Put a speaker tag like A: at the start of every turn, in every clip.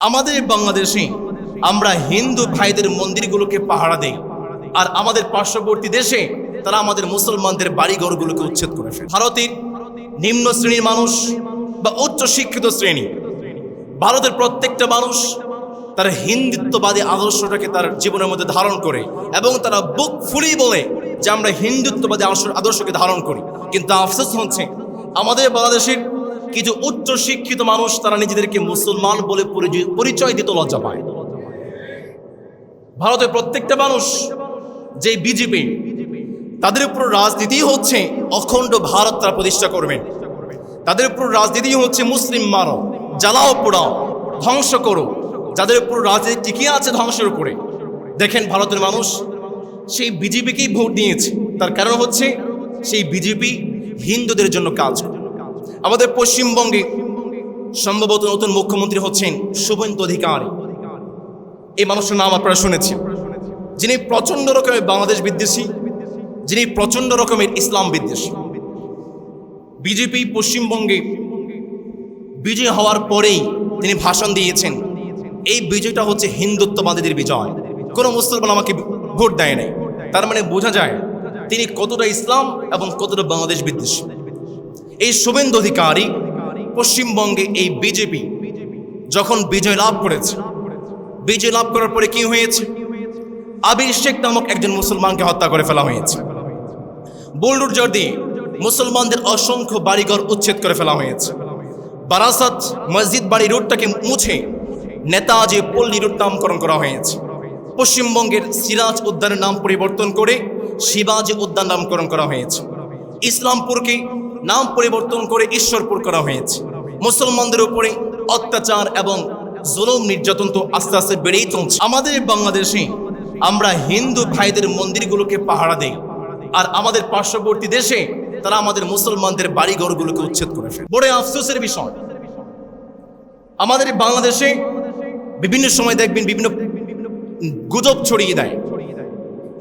A: আমাদের বাংলাদেশে আমরা হিন্দু ভাইদের মন্দিরগুলোকে পাহারা দেই, আর আমাদের পার্শ্ববর্তী দেশে তারা আমাদের মুসলমানদের বাড়িঘরগুলোকে উচ্ছেদ করে ফেলে। ভারতের নিম্ন শ্রেণীর মানুষ বা উচ্চ শিক্ষিত শ্রেণী, ভারতের প্রত্যেকটা মানুষ তারা হিন্দুত্ববাদী আদর্শটাকে তার জীবনের মধ্যে ধারণ করে এবং তারা বুক ফুলি বলে যে আমরা হিন্দুত্ববাদী আদর্শকে ধারণ করি। কিন্তু আফসোস হচ্ছে আমাদের বাংলাদেশের কিছু উচ্চ শিক্ষিত মানুষ তারা নিজেদেরকে মুসলমান বলে পরিচয় দিতে লজ্জা পায়। ভারতের প্রত্যেকটা মানুষ যে বিজেপি, তাদের উপর রাজনীতি হচ্ছে অখণ্ড ভারত তারা প্রতিষ্ঠা করবেন। তাদের উপর রাজনীতি হচ্ছে মুসলিম মারো, জ্বালাও পোড়াও, ধ্বংস করো। যাদের উপর রাজনীতি টিকিয়ে আছে ধ্বংসের উপরে। দেখেন ভারতের মানুষ সেই বিজেপিকেই ভোট দিয়েছে, তার কারণ হচ্ছে সেই বিজেপি হিন্দুদের জন্য কাজ করে। আমাদের পশ্চিমবঙ্গে সম্ভবত নতুন মুখ্যমন্ত্রী হচ্ছেন শুভেন্দু অধিকারী। এই মানুষের নাম আপনারা শুনেছেন, যিনি প্রচণ্ড রকমের বাংলাদেশ বিদ্বেষী, যিনি প্রচণ্ড রকমের ইসলাম বিদ্বেষী। বিজেপি পশ্চিমবঙ্গে বিজয় হওয়ার পরেই তিনি ভাষণ দিয়েছেন, এই বিজয়টা হচ্ছে হিন্দুত্ববাদীদের বিজয়, কোনো মুসলমান আমাকে ভোট দেয় নাই। তার মানে বোঝা যায় তিনি কতটা ইসলাম এবং কতটা বাংলাদেশ বিদ্বেষী। এই শুভেন্দু অধিকারী পশ্চিমবঙ্গে এই বিজেপি যখন বিজয় লাভ করেছে, বিজয় লাভ করার পরে কি হয়েছে? আবির শেখ নামক একজন মুসলমানকে হত্যা করে ফেলা হয়েছে। বুলডোজার দিয়ে মুসলমানদের অসংখ্য বাড়িঘর উচ্ছেদ করে ফেলা হয়েছে। বারাসাত মসজিদ বাড়ি রোডটাকে মুছে নেতাজি পল্লী রোড নামকরণ করা হয়েছে। পশ্চিমবঙ্গের সিরাজ উদ্যানের নাম পরিবর্তন করে শিবাজি উদ্যান নামকরণ করা হয়েছে। ইসলামপুরকে নাম পরিবর্তন করে ঈশ্বরপুর করা হয়েছে। মুসলমানদের উপরে অত্যাচার এবং জুলুম নির্যাতন তো আস্তে আস্তে বেড়েই চলছে। আমাদের বাংলাদেশে আমরা হিন্দু ভাইদের মন্দিরগুলোকে পাহারা দেই, আর আমাদের পার্শ্ববর্তী দেশে তারা আমাদের মুসলমানদের বাড়িঘরগুলোকে উচ্ছেদ করে ফেলে। বড় আফসোসের বিষয়, আমাদের বাংলাদেশে বিভিন্ন সময় দেখবেন বিভিন্ন গুজব ছড়িয়ে দেয়,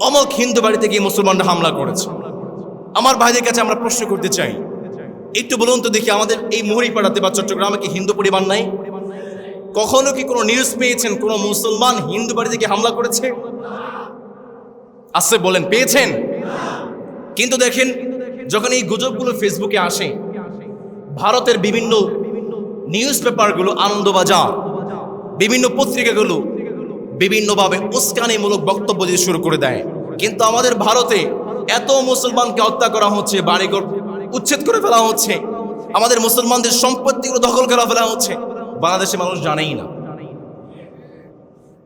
A: অমক হিন্দু বাড়িতে গিয়ে মুসলমানরা হামলা করেছে। আমার ভাইদের কাছে আমরা প্রশ্ন করতে চাই, একটু বলুন তো দেখি, আমাদের এই মহরিপাড়াতে বা চট্টগ্রামে কি হিন্দু পরিবার নাই? কখনো কি কোনো নিউজ পেয়েছেন কোনো মুসলমান হিন্দু বাড়িতে গিয়ে হামলা করেছে? আসছে বলেন, পেয়েছেন? কিন্তু দেখেন, যখন এই গুজবগুলো ফেসবুকে আসে, ভারতের বিভিন্ন নিউজ পেপারগুলো, আনন্দবাজার, বিভিন্ন পত্রিকাগুলো বিভিন্নভাবে উস্কানিমূলক বক্তব্য দিয়ে শুরু করে দেয়। কিন্তু আমাদের ভারতে এত মুসলমানকে হত্যা করা হচ্ছে, বাড়িঘর উচ্ছেদ করে ফেলা হচ্ছে, আমাদের মুসলমানদের সম্পত্তিগুলো দখল করে ফেলা হচ্ছে, বাংলাদেশের মানুষ জানেই না।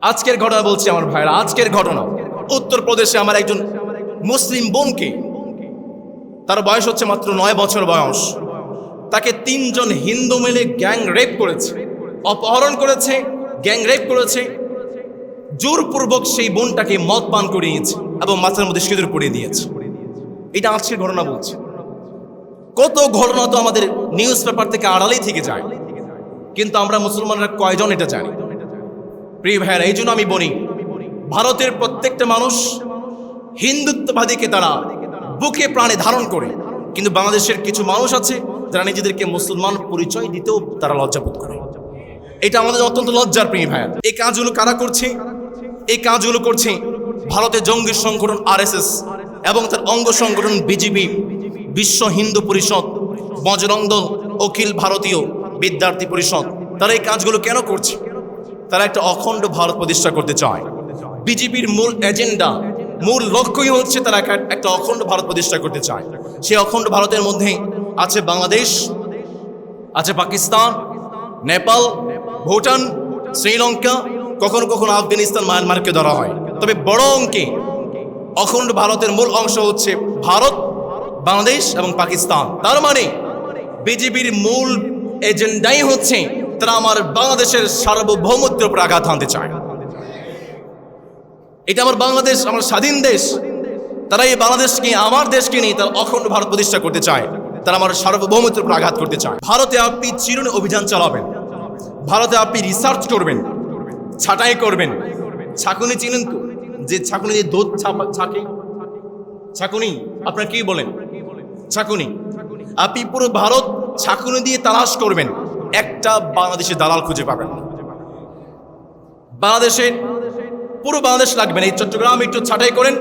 A: আজকের ঘটনা বলছি আমার ভাইরা, আজকের ঘটনা উত্তরপ্রদেশে আমার একজন মুসলিম বোনকে, তার বয়স হচ্ছে মাত্র 9 বছর বয়স, তাকে 3 জন হিন্দু মিলে গ্যাং রেপ করেছে, অপহরণ করেছে, গ্যাং রেপ করেছে, জোরপূর্বক সেই বোনটাকে মদ পান করিয়েছে এবং মাথার মধ্যে সিঁদুর পরিয়ে দিয়েছে। এটা আজকের ঘটনা বলছে। কত ঘটনা তো আমাদের নিউজ পেপার থেকে আড়ালেই থেকে যায়, কিন্তু আমরা মুসলমানরা কয়জন এটা জানি? প্রিয় ভাইয়েরা, এই জন্য আমি বলি, ভারতের প্রত্যেকটা মানুষ হিন্দুত্ববাদীকে তারা বুকে প্রাণে ধারণ করে, কিন্তু বাংলাদেশের কিছু মানুষ আছে যারা নিজেদেরকে মুসলমান পরিচয় দিতেও তারা লজ্জাবোধ করে। এটা আমাদের অত্যন্ত লজ্জার। প্রিয় ভাইয়া, এই কাজগুলো কারা করছে? এই কাজগুলো করছে ভারতের জঙ্গি সংগঠন RSS এবং তার অঙ্গ সংগঠন বিজেপি, বিশ্ব হিন্দু পরিষদ, বজরং দল, অখিল ভারতীয় বিদ্যার্থী পরিষদ। তারা এই কাজগুলো কেন করছে? তারা একটা অখণ্ড ভারত প্রতিষ্ঠা করতে চায়। বিজেপির মূল এজেন্ডা, মূল লক্ষ্যই হচ্ছে তারা একটা অখণ্ড ভারত প্রতিষ্ঠা করতে চায়। সেই অখণ্ড ভারতের মধ্যে আছে বাংলাদেশ, আছে পাকিস্তান, নেপাল, ভুটান, শ্রীলঙ্কা, কখনো কখনো আফগানিস্তান, মায়ানমারকে ধরা হয়। তবে বড় অঙ্কে অখণ্ড ভারতের মূল অংশ হচ্ছে ভারত, বাংলাদেশ এবং পাকিস্তান। তার মানে বিজেপির মূল এজেন্ডাই হচ্ছে তারা আমার বাংলাদেশের সার্বভৌমত্বের উপর আঘাত হানতে চায়। এটা আমার বাংলাদেশ, আমার স্বাধীন দেশ। তারা এই বাংলাদেশকে, আমার দেশকে নিয়ে তারা অখণ্ড ভারত প্রতিষ্ঠা করতে চায়। তারা আমার সার্বভৌমত্বের উপর আঘাত করতে চায়। ভারতে আপনি চিরুনি অভিযান চালাবেন, ভারতে আপনি রিসার্চ করবেন, ছাঁটাই করবেন। ছাকুনি চিনেন তো? যে ছাকুনি দিয়ে দুধ ছাকে, ছাকুনি আপনার কি বলেন? ছাকুনি। আপনি পুরো ভারত ছাকুনি দিয়ে তালাশ করবেন, একটা বাংলাদেশের দালাল খুঁজে পাবেন না। বাংলাদেশের পুরো বাংলাদেশ লাগবে না, এই চট্টগ্রাম একটু ছাঁটাই করেন,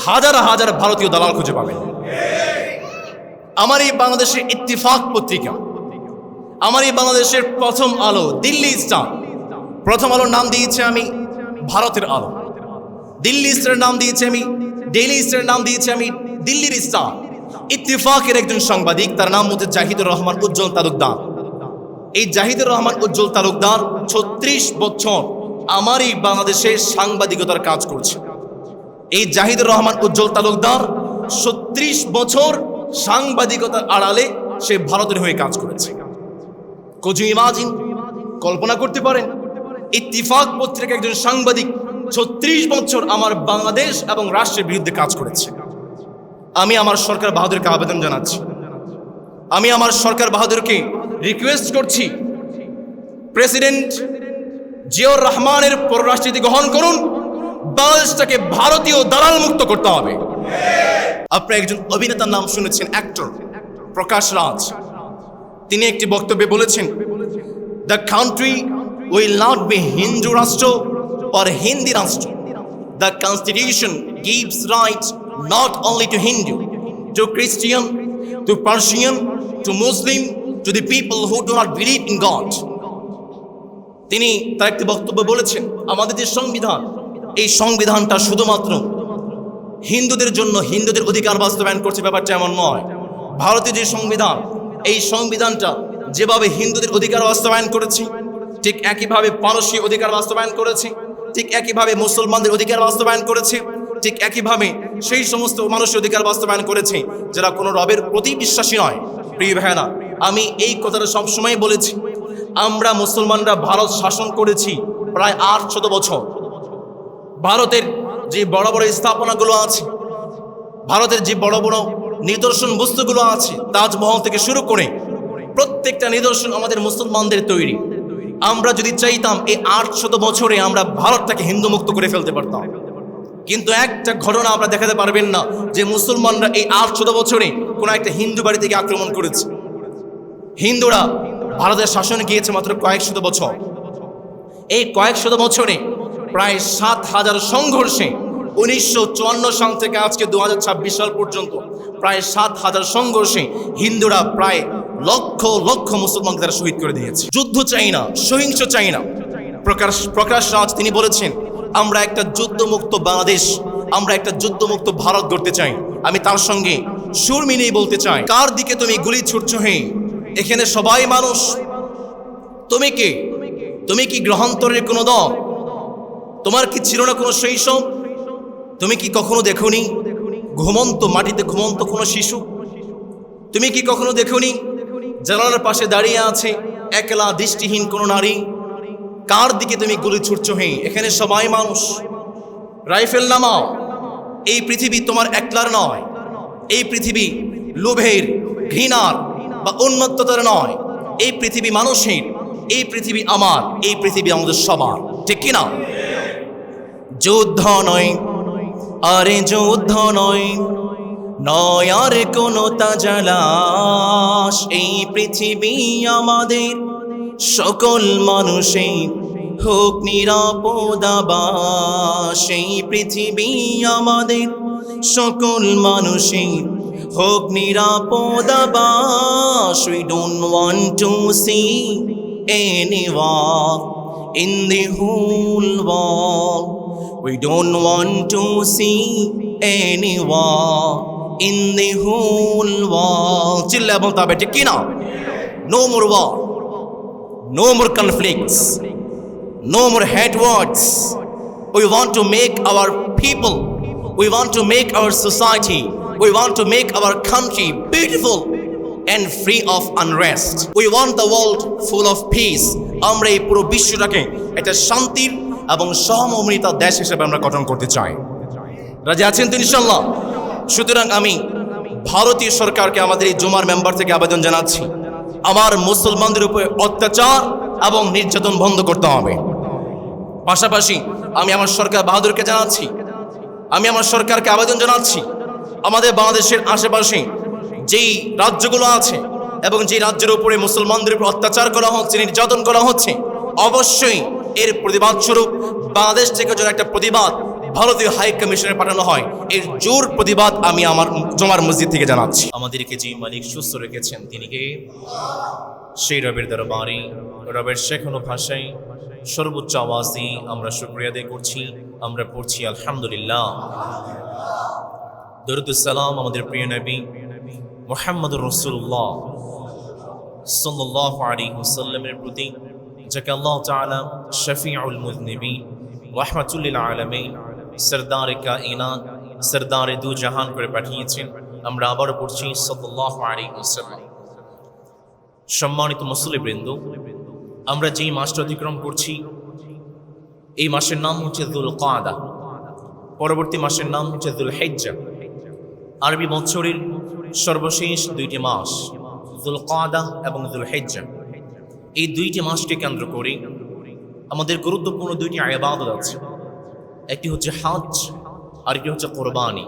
A: হাজার হাজার ভারতীয় দালাল খুঁজে পাবেন। আমার এই বাংলাদেশের ইত্তেফাক পত্রিকা, আমার এই বাংলাদেশের প্রথম আলো, দিল্লি স্টার, প্রথম আলোর নাম দিয়েছে আমি ভারতের আলো, দিল্লি স্টারের নাম দিয়েছে আমি, ডেইলি স্টারের নাম দিয়েছে আমি দিল্লির স্টার। ইত্তেফাকের একজন সাংবাদিক, তার নাম হচ্ছে জাহিদুর রহমান উজ্জ্বল তালুকদার। এই জাহিদুর রহমান উজ্জ্বল তালুকদার 36 বছর আমার এই বাংলাদেশে সাংবাদিকতার কাজ করছে। এই জাহিদুর রহমান উজ্জ্বল তালুকদার 36 বছর সাংবাদিকতার আড়ালে সে ভারতের হয়ে কাজ করেছে। কোজ ইউ ইমাজিন, কল্পনা করতে পারেন ইত্তেফাক পত্রিকার একজন সাংবাদিক 36 বছর আমার বাংলাদেশ এবং রাষ্ট্রের বিরুদ্ধে কাজ করেছে। আমি আমার সরকার বাহাদুরকে আবেদন জানাচ্ছি, আমি আমার সরকার বাহাদুরকে রিকোয়েস্ট করছি, প্রেসিডেন্ট জিয়াউর রহমানের পররাষ্ট্রনীতি গ্রহণ করুন, বাংলাদেশটাকে ভারতীয় দালাল মুক্ত করতে হবে। আপনারা একজন অভিনেতার নাম শুনেছেন, অ্যাক্টর প্রকাশ রাজ। তিনি একটি বক্তব্যে বলেছেন, the country will not be Hindu rashtra or Hindi রাষ্ট্র। The constitution gives rights not only to Hindu, to Christian, to Persian, to Muslim, to the people who do not believe in God. তিনি তার একটি বক্তব্য বলেছেন, আমাদের যে সংবিধান, এই সংবিধানটা শুধুমাত্র হিন্দুদের জন্য, হিন্দুদের অধিকার বাস্তবায়ন করছে, ব্যাপারটা এমন নয়। ভারতীয় যে সংবিধান, এই সংবিধানটা যেভাবে হিন্দুদের অধিকার বাস্তবায়ন করেছে, ঠিক একইভাবে পারসী অধিকার বাস্তবায়ন করেছে, ঠিক একইভাবে মুসলমানদের অধিকার বাস্তবায়ন করেছে, ঠিক একইভাবে সেই সমস্ত মানুষের অধিকার বাস্তবায়ন করেছে যারা কোনো রবের প্রতি বিশ্বাসী নয়। প্রিয় ভাইরা, আমি এই কথাটা সবসময় বলেছি, আমরা মুসলমানরা ভারত শাসন করেছি প্রায় 800 বছর। ভারতের যে বড় বড় স্থাপনাগুলো আছে, ভারতের যে বড় বড় নিদর্শন বস্তুগুলো আছে, তাজমহল থেকে শুরু করে প্রত্যেকটা নিদর্শন আমাদের মুসলমানদের তৈরি। আমরা যদি চাইতাম এই 800 বছরে আমরা ভারতটাকে হিন্দু মুক্ত করে ফেলতে পারতাম, কিন্তু একটা ঘটনা আমরা দেখাতে পারবেন না যে মুসলমানরা এই 800 বছরে কোনো একটা হিন্দু বাড়ি থেকে আক্রমণ করেছে। হিন্দুরা ভারতের শাসনে গিয়েছে মাত্র কয়েক শত বছর। এই কয়েক শত বছরে প্রায় 7000 সংঘর্ষে 1954 সাল থেকে আজকে 2026 সাল পর্যন্ত প্রায় 7000 সংঘর্ষে হিন্দুরা প্রায় লক্ষ লক্ষ মুসলমানকে তারা শহীদ করে দিয়েছে। যুদ্ধ চাই না, সহিংস চাই না। প্রকাশ রাজ তিনি বলেছেন, আমরা একটা যুদ্ধমুক্ত বাংলাদেশ, আমরা একটা যুদ্ধমুক্ত ভারত গড়তে চাই। আমি তার সঙ্গে সুর মিলিয়ে বলতে চাই, কার দিকে তুমি গুলি ছুটছো? হে, এখানে সবাই মানুষ। তুমি কে? তুমি কি গ্রহান্তরের কোনো দল? তোমার কি ছিল না কোনো শৈশব? তুমি কি কখনো দেখোনি ঘুমন্ত মাটিতে ঘুমন্ত কোনো শিশু? তুমি কি কখনো দেখোনি জানালার পাশে দাঁড়িয়ে আছে একলা দৃষ্টিহীন কোনো নারী? কার দিকে তুমি গুলি ছুটছো? হে, এখানে সবাই মানুষ। রাইফেল নামাও। এই পৃথিবী তোমার একলার নয়, এই পৃথিবী লোভের, ঘৃণার বা উন্মত্ততার নয়। এই পৃথিবী মানুষের, এই পৃথিবী আমার, এই পৃথিবী আমাদের সবার, ঠিক কিনা? যুদ্ধ নয়, আরে যুদ্ধ নয়, নয় আর কোনো তাজালাশ। এই পৃথিবী আমাদের সকল মানুষের, হোক নিরাপদ আবাস। এই পৃথিবী আমাদের সকল মানুষের, হোক নিরাপদ আবাস। We don't want to see any war in the whole world. We don't want to see any war in the whole world. চিল্লা বলতে হবে, ঠিক কিনা? No more war, no more conflicts, no more hate words. We want to make our people, we want to make our society, we want to make our country beautiful and free of unrest. We want the world full of peace. আমরা এই পুরো বিশ্বটাকে একটা শান্তির এবং সহমর্মিতার দেশ হিসেবে আমরা গঠন করতে চাই। রাজি আছেন তো ইনশাআল্লাহ? সুতরাং আমি ভারতীয় সরকারকে আমাদের এই জুমার মেম্বার থেকে আবেদন জানাচ্ছি, আমার মুসলমানদের উপরে অত্যাচার এবং নির্যাতন বন্ধ করতে হবে। পাশাপাশি আমি আমার সরকার বাহাদুরকে জানাচ্ছি, আমি আমার সরকারকে আবেদন জানাচ্ছি, আমাদের বাংলাদেশের আশেপাশে যেই রাজ্যগুলো আছে এবং যেই রাজ্যের উপরে মুসলমানদের উপর অত্যাচার করা হচ্ছে, নির্যাতন করা হচ্ছে, অবশ্যই এর প্রতিবাদ স্বরূপ বাংলাদেশ থেকে যেন একটা প্রতিবাদ ভারতীয় হাই কমিশনে পাঠানো হয়, এর জোর প্রতিবাদ আমি আমার জমার মসজিদ থেকে জানাচ্ছি। আমাদেরকে যে মালিক সুস্থ রেখেছেন তিনি কে? সেই রবের দরবারে রবের শেখানো ভাষায় সর্বোচ্চ আওয়াজ দিয়ে আমরা শুকরিয়া আদায় করছি। আমরা পড়ছি আলহামদুলিল্লাহ। দরুদুস সালাম আমাদের প্রিয় নবী মুহাম্মদুর রাসূলুল্লাহ সাল্লাল্লাহু আলাইহি ওয়াসাল্লামের প্রতি, যাকে আল্লাহ তাআলা শফিউল মুযনিবিন রাহমাতুল লিল আলামিন সরদারে কায়নাত সরদারে দু জাহান করে পাঠিয়েছেন। আমরা আবার পড়ছি সাল্লাল্লাহু আলাইহি ওয়াসাল্লাম। সম্মানিত মুসলিমবৃন্দ, আমরা যেই মাসটা অতিক্রম করছি এই মাসের নাম হচ্ছে যুল কাদা, পরবর্তী মাসের নাম হচ্ছে যুল হিজ্জা। আরবি বছরের সর্বশেষ দুইটি মাস যুল কাদা এবং যুল হিজ্জা, এই দুইটি মাসকে কেন্দ্র করে আমাদের গুরুত্বপূর্ণ দুইটি ইবাদত আছে। একটি হচ্ছে হজ আর একটি হচ্ছে কোরবানি।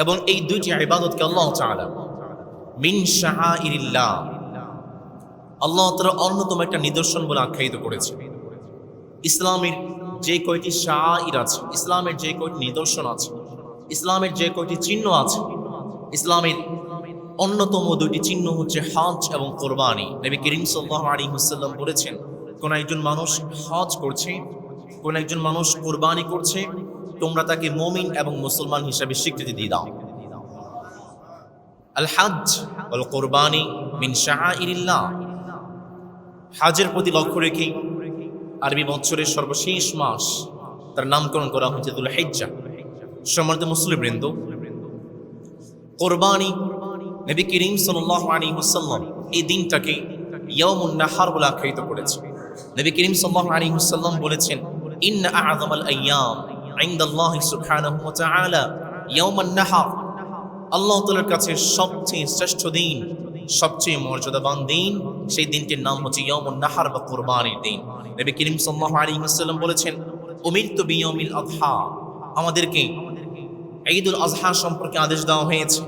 A: এবং এই দুইটি ইবাদতকে আল্লাহ তাআলা মিন শাআইরিল্লাহ, আল্লাহ তাআলা অন্যতম একটা নিদর্শন বলে আখ্যায়িত করেছে। ইসলামের যে কয়টি শাআইর আছে, ইসলামের যে কয়টি নিদর্শন আছে, ইসলামের যে কয়টি চিহ্ন আছে, ইসলামের অন্যতম দুইটি চিহ্ন হচ্ছে হজ এবং কোরবানি। নবী করিম সাল্লাল্লাহু আলাইহি ওয়াসাল্লাম বলেছেন, কোন একজন মানুষ হজ করছে, কোন একজন মানুষ কোরবানি করছে, তোমরা তাকে মুমিন এবং মুসলমান হিসাবে স্বীকৃতি দিয়ে দাও। আল হজ ওয়াল কোরবানি মিন শাআইরিল্লাহ। হজের প্রতি লক্ষ্য রেখে আরবি বছরের সর্বশেষ মাস তার নামকরণ করা হয়েছে যুল হিজ্জা। সম্মানিত মুসলিমবৃন্দ, কোরবানি নবী করিম সাল্লাল্লাহু আলাইহি ওয়াসাল্লাম এই দিনটাকে ইয়াউমুন নাহার বলে আখ্যায়িত করেছেন। নবী করিম সাল্লাল্লাহু আলাইহি ওয়াসাল্লাম বলেছেন, ইন্না আ'যামাল আইয়াম ইনদাল্লাহি সুবহানাহু ওয়া তাআলা ইয়াউমুন নাহার। আল্লাহ তাআলার কাছে সবচেয়ে শ্রেষ্ঠ দিন, সবচেয়ে মর্যাদাবান দিন, সেই দিনটির নাম হচ্ছে ইয়াউমুন নাহার বা কোরবানির দিন। নবী করিম সাল্লাল্লাহু আলাইহি ওয়াসাল্লাম বলেছেন, উমিরতু বিয়াউমিল আযহা, আমাদেরকে ঈদুল আযহা সম্পর্কে আদেশ দেওয়া হয়েছে।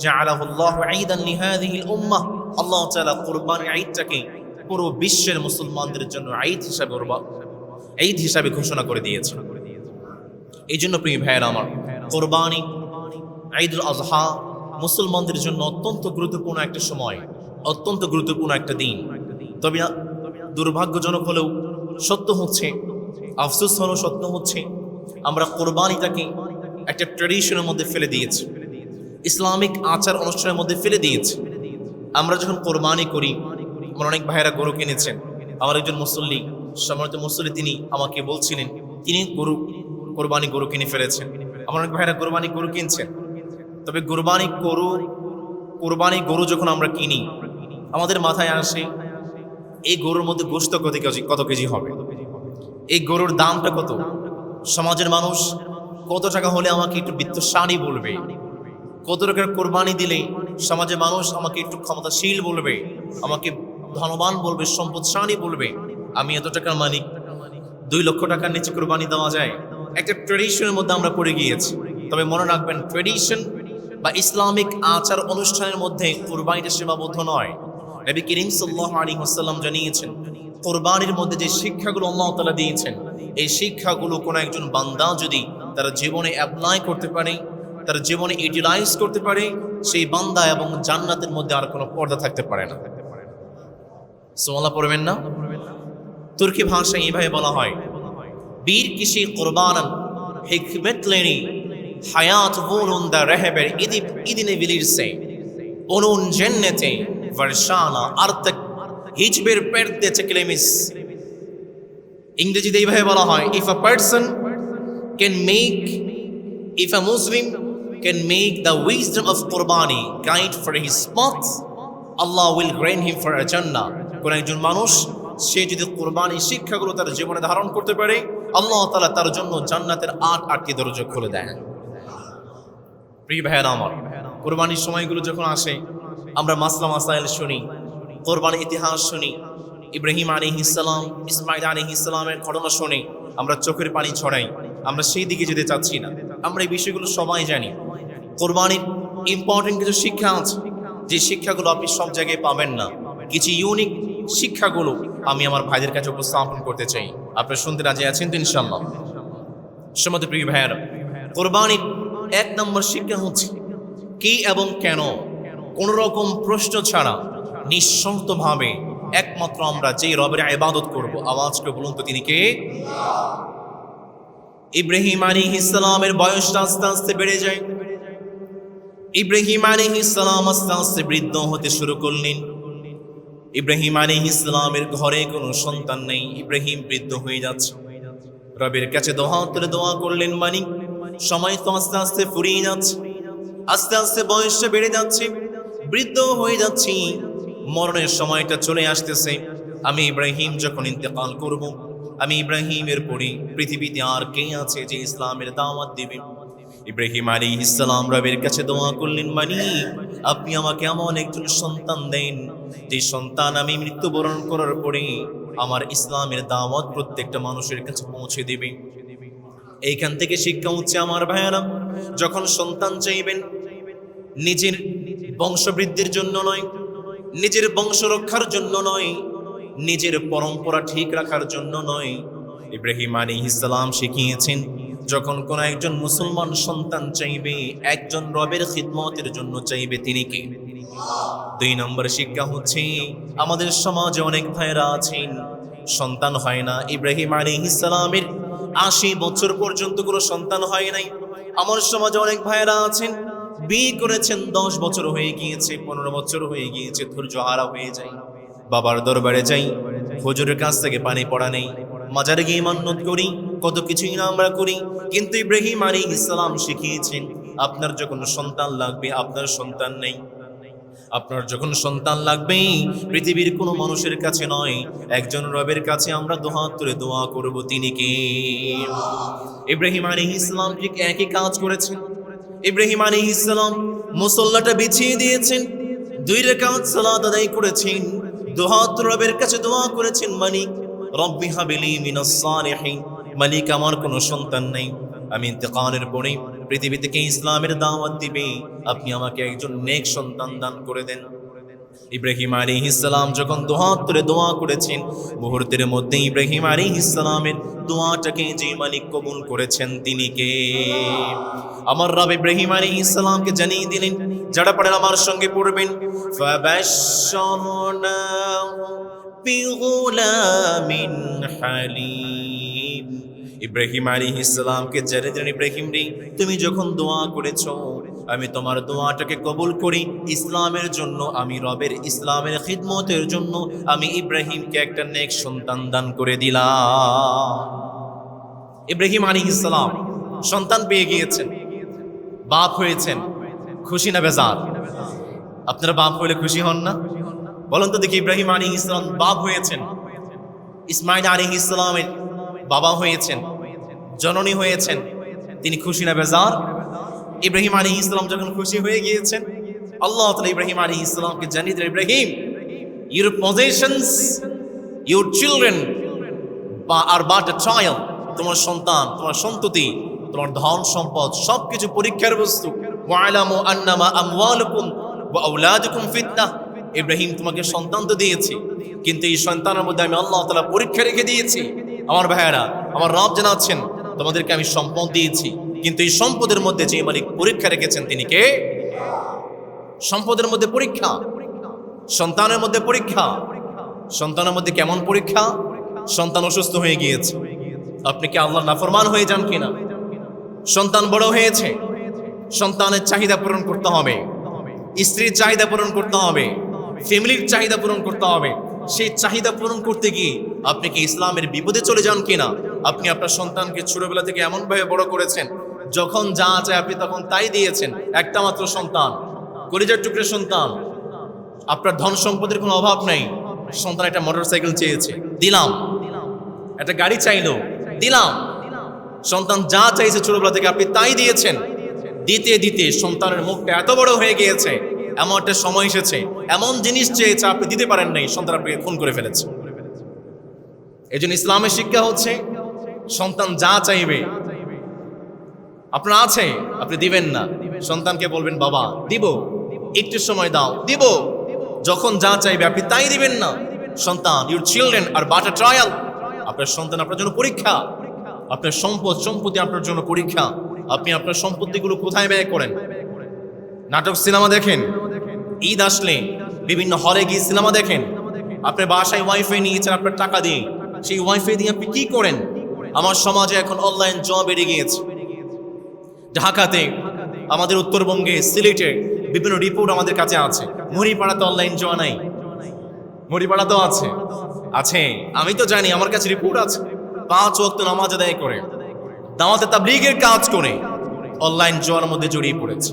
A: জাআলাহুল্লাহু ঈদান লিহাযিহিল উম্মাহ, আল্লাহ তাআলা কোরবানির ঈদটাকে পুরো বিশ্বের মুসলমানদের জন্য ঈদ হিসাবে ঘোষণা করে দিয়েছে। এই জন্য প্রিয় ভাইয়েরা আমার, কোরবানি ঈদুল আযহা মুসলমানদের জন্য অত্যন্ত গুরুত্বপূর্ণ একটা সময়, অত্যন্ত গুরুত্বপূর্ণ একটা দিন। তবে দুর্ভাগ্যজনক হলেও সত্য হচ্ছে, আফসোস হলেও সত্য হচ্ছে, আমরা কোরবানিটাকে একটা ট্র্যাডিশনের মধ্যে ফেলে দিয়েছি, ইসলামিক আচার অনুষ্ঠানের মধ্যে ফেলে দিয়েছি। আমরা যখন কোরবানি করি, আমার অনেক ভাইয়েরা গরু কিনেছেন। আমার একজন মুসল্লি, সম্মানিত মুসল্লি, তিনি আমাকে বলছিলেন তিনি কোরবানি গরু কিনে ফেলেছেন। আমার অনেক ভাইয়েরা কোরবানি গরু কিনছেন। তবে কোরবানি গরু যখন আমরা কিনি, আমাদের মাথায় আসে এই গরুর মধ্যে গোশত কত কেজি হবে, এই গরুর দামটা কত, সমাজের মানুষ কত টাকা হলে আমাকে একটু বিত্তশালী বলবে, কত টাকার কোরবানি দিলে সমাজের মানুষ আমাকে একটু ক্ষমতাশীল বলবে, আমাকে ধনবান বলবে, সম্পদশালী বলবে। আমি এত টাকার মালিক, 2 লক্ষ টাকার নিচে কোরবানি দেওয়া যায়? একটা ট্র্যাডিশনের মধ্যে আমরা পড়ে গিয়েছি। তবে মনে রাখবেন, ট্র্যাডিশন বা ইসলামিক আচার অনুষ্ঠানের মধ্যে কোরবানিটা সীমাবদ্ধ নয়। নবী করিম সাল্লাল্লাহু আলাইহি ওয়াসাল্লাম জানিয়েছেন, কোরবানির মধ্যে যে শিক্ষাগুলো আল্লাহ তাআলা দিয়েছেন, এই শিক্ষাগুলো কোনো একজন বান্দা যদি তার জীবনে অ্যাপ্লাই করতে পারে, তার জীবনে ইউটিলাইজ করতে পারে, সেই বান্দা এবং জান্নাতের মধ্যে আর কোনো পর্দা থাকতে পারে না। সুবহানাল্লাহ পড়বেন না? তুর্কি ভাষায় এইভাবে বলা হয়, বীর kişi kurbanın hikmetlerini hayat uğrunda rehber idine bilirse onun cennete varşana artık hiçbir perde çekilemez. ইংরেজিতে এইভাবে বলা হয়, if a Muslim can make the wisdom of Qurbani guide for his path, Allah will grant him for a Jannah. কোন একজন মানুষ সে যদি কোরবানি শিক্ষাগুলো তার জীবনে ধারণ করতে পারে, আল্লাহ তাআলা তার জন্য জান্নাতের 8টি দরজা খুলে দেন। প্রিয় ভাইয়েরা আমার, কোরবানির সময়গুলো যখন আসে, আমরা মাসাইল শুনি, কোরবানির ইতিহাস শুনি, ইব্রাহিম আলাইহিস সালাম, ইসমাঈল আলাইহিস সালামের ঘটনা শুনি, আমরা চোখের পানি ছড়াই। আমরা সেই দিকে যেতে চাচ্ছি না। আমরা এই বিষয়গুলো সবাই জানি। কোরবানির ইম্পর্টেন্ট কিছু শিক্ষা আছে, যে শিক্ষাগুলো আপনি সব জায়গায় পাবেন না। কিছু ইউনিক শিক্ষাগুলো আমি আমার ভাইদের কাছে উপস্থাপন করতে চাই। আপনারা শুনতে রাজি আছেন তো ইনশাআল্লাহ? সম্মানিত প্রিয় ভাইয়েরা, কোরবানির 1 নম্বর শিক্ষা হচ্ছে কি এবং কেন, কোন রকম প্রশ্ন ছাড়া নিঃশর্তভাবে একমাত্র আমরা যেই রবের ইবাদত করব, আওয়াজ করে বলুন তো তিনি কে? ইব্রাহিম আলাইহিস সালামের বয়সটা আস্তে আস্তে বেড়ে যায়। ইব্রাহিম আলাইহিস সালাম আস্তে আস্তে বৃদ্ধ হতে শুরু করলেন। ইব্রাহিম আলাইহিস সালামের ঘরে কোনো সন্তান নেই। ইব্রাহিম বৃদ্ধ হয়ে যাচ্ছে, রবের কাছে দোয়া করলেন। সময় তো আস্তে আস্তে ফুরিয়ে যাচ্ছে, আস্তে আস্তে বয়সটা বেড়ে যাচ্ছে, বৃদ্ধ হয়ে যাচ্ছি, মরণের সময়টা চলে আসতেছে। আমি ইব্রাহিম যখন ইন্তেকাল করব, আমি ইব্রাহিমের পরে পৃথিবীতে আর কে আছে যে ইসলামের দাওয়াত দিবে? ইব্রাহিম আলাইহিস সালাম রবের কাছে দোয়া করলেন, আপনি আমাকে এমন একজন সন্তান দেন যে সন্তান আমি মৃত্যুবরণ করার পরে আমার ইসলামের দাওয়াত প্রত্যেকটা মানুষের কাছে পৌঁছে দিবে। এইখান থেকে শিক্ষা হচ্ছে আমার ভাইয়েরা, যখন সন্তান চাইবেন নিজের বংশবৃদ্ধির জন্য নয়, নিজের বংশ রক্ষার জন্য নয়, নিজের পরম্পরা ঠিক রাখার জন্য নয়। ইব্রাহিম আলাইহিস সালাম শিখিয়েছেন, যখন কোন একজন মুসলমান সন্তান চাইবে, একজন রবের খিদমতের জন্য চাইবে, তিনি কে? 2 নম্বর শিক্ষা হচ্ছে, আমাদের সমাজে অনেক ভাইরা আছেন সন্তান হয় না। ইব্রাহিম আলাইহিস সালামের 80 বছর পর্যন্ত কোনো সন্তান হয় নাই। আমার সমাজে অনেক ভাইরা আছেন বিয়ে করেছেন, 10 বছর হয়ে গিয়েছে, 15 বছর হয়ে গিয়েছে, ধৈর্য হারা হয়ে যায়। বাবার দরবারে যাই, হুজুরের কাছ থেকে পানি পড়া নেই, মাজারে গিয়ে মান্নত করি, কত কিছুই না আমরা করি। কিন্তু ইব্রাহিম আলাইহিস সালাম শিখিয়েছেন, আপনার যখন সন্তান লাগবে, আপনার সন্তান নেই, আপনার যখন সন্তান লাগবে পৃথিবীর কোনো মানুষের কাছে নয়, একজন রবের কাছে আমরা দুহাত তুলে দোয়া করব, তিনি কে? ইব্রাহিম আলাইহিস সালাম ঠিক একই কাজ করেছেন। ইব্রাহিম আলাইহিস সালাম মুসল্লাটা বিছিয়ে দিয়েছেন, 2 রাকাত সালাত আদায় করেছেন, দুহাত রবের কাছে দোয়া করেছেন, রব্বি হাবিলি মিনাস সালিহিন, মালিক আমার কোনো সন্তান নেই, আমি ইন্তেকালের পরে পৃথিবী থেকে ইসলামের দাওয়াত দিবে, আপনি আমাকে একজন নেক সন্তান দান করে দেন। ইব্রাহিম আলাইহিস সালাম যখন দুহাত তুলে দোয়া করেছেন, মুহূর্তের মধ্যে ইব্রাহিম আলাইহিস সালামের দোয়াটাকে যে মালিক কবুল করেছেন, তিনি কে? আমার রব ইব্রাহিম আলাইহিস সালামকে জানিয়ে দিলেন। যারা পড়েন আমার সঙ্গে পড়বেন, ফাবাশশারনাহু বিগুলামিন হালিম। ইব্রাহিম আলাইহিস সালামকে জানিয়ে দিলেন, ইব্রাহিম রে, তুমি যখন দোয়া করেছো, আমি তোমার দোয়াটাকে কবুল করি ইসলামের জন্য, আমি রবের ইসলামের খিদমতের জন্য আমি ইব্রাহিমকে একটা নেক সন্তান দান করে দিলাম। ইব্রাহিম আলাইহিস সালাম সন্তান পেয়ে গিয়েছেন, বাপ হয়েছেন, খুশি না বেজার? আপনারা বাপ হলে খুশি হন না? বলেন তো দেখি, ইব্রাহিম আলাইহিস সালাম বাপ হয়েছেন, ইসমাইল আলাইহিস সালামের বাবা হয়েছেন, জননী হয়েছেন, তিনি খুশি না বেজার? ইব্রাহিম আলাইহিস সালাম যখন খুশি হয়ে গিয়েছেন, আল্লাহ তাআলা ইব্রাহিম আলাইহিস সালামকে জানিয়ে দিলেন, Ibrahim, your possessions, your children are but a trial, তোমার সন্তান, তোমার সন্ততি, তোমার ধন সম্পদ সবকিছু পরীক্ষার বস্তু। ওয়ালামু আন্নামা আমওয়ালুকুম ওয়া আওলাদুকুম ফিতনাহ। ইব্রাহিম, তোমাকে সন্তান তো দিয়েছি, কিন্তু এই সন্তানের মধ্যে আমি আল্লাহ তাআলা পরীক্ষা রেখে দিয়েছি। আমার ভাইয়েরা, আমার রব জানাচ্ছেন, তোমাদেরকে আমি সম্পদ দিয়েছি, কিন্তু এই সম্পদের মধ্যে যে মালিক পরীক্ষা রেখেছেন, তিনি কে? সম্পদের মধ্যে পরীক্ষা, সন্তানের মধ্যে পরীক্ষা। সন্তানের মধ্যে কেমন পরীক্ষা? সন্তান অসুস্থ হয়ে গিয়েছে, আপনি কি আল্লাহর নাফরমান হয়ে যান কিনা? সন্তান বড় হয়েছে, সন্তানের চাহিদা পূরণ করতে হবে, স্ত্রীর চাহিদা পূরণ করতে হবে, ফ্যামিলির চাহিদা পূরণ করতে হবে। সেই চাহিদা পূরণ করতে গিয়ে আপনি কি ইসলামের বিপদে চলে যান কিনা? আপনি আপনার সন্তানকে ছোটবেলা থেকে এমন ভাবে বড় করেছেন, যখন যা চায় আপনি তখন তাই দিয়েছেন। একটা মাত্র সন্তান, কলিজার টুকরে সন্তান, আপনার ধন সম্পদের কোনো অভাব নেই। সন্তান একটা মোটরসাইকেল চেয়েছে, দিলাম। একটা গাড়ি চাইলো, দিলাম। সন্তান যা চাইছে ছোটবেলা থেকে আপনি তাই দিয়েছেন। দিতে দিতে সন্তানের মুখটা এত বড় হয়ে গিয়েছে, এমন একটা সময় এসেছে এমন জিনিস চেয়েছে আপনি দিতে পারেন নাই, সন্তান আপনাকে খুন করে ফেলেছে। এই জন্য ইসলামের শিক্ষা হচ্ছে, সন্তান যা চাইবে আপনার আছে, আপনি দিবেন না। সন্তানকে বলবেন, বাবা দিব, একটু সময় দাও, দিব। যখন যা চাইবে আপনি তাই দিবেন না। সন্তান, your children are but a trial. আপনার সন্তান আপনার জন্য পরীক্ষা, আপনার সম্পত্তি আপনার জন্য পরীক্ষা। আপনি আপনার সম্পত্তিগুলো কোথায় ব্যয় করেন? নাটক সিনেমা দেখেন, ঈদ আসলে বিভিন্ন হলে গিয়ে সিনেমা দেখেন, আপনার বাসায় ওয়াইফাই নিয়েছেন আপনার টাকা দিয়ে, সেই ওয়াইফাই দিয়ে আপনি কি করেন? আমার সমাজে এখন অনলাইন জব বেড়ে গিয়েছে। ঢাকাতে, আমাদের উত্তরবঙ্গে, সিলেটে বিভিন্ন রিপোর্ট আমাদের কাছে আছে। মুড়িপাড়াতে অনলাইন জোয়া নাই? মুড়িপাড়াতেও আছে, আছে। আমি তো জানি, আমার কাছে রিপোর্ট আছে। 5 ওয়াক্ত নামাজ আদায় করে, দাওয়াতে তাবলীগের কাজ করে অনলাইন জোয়ার মধ্যে জড়িয়ে পড়েছে।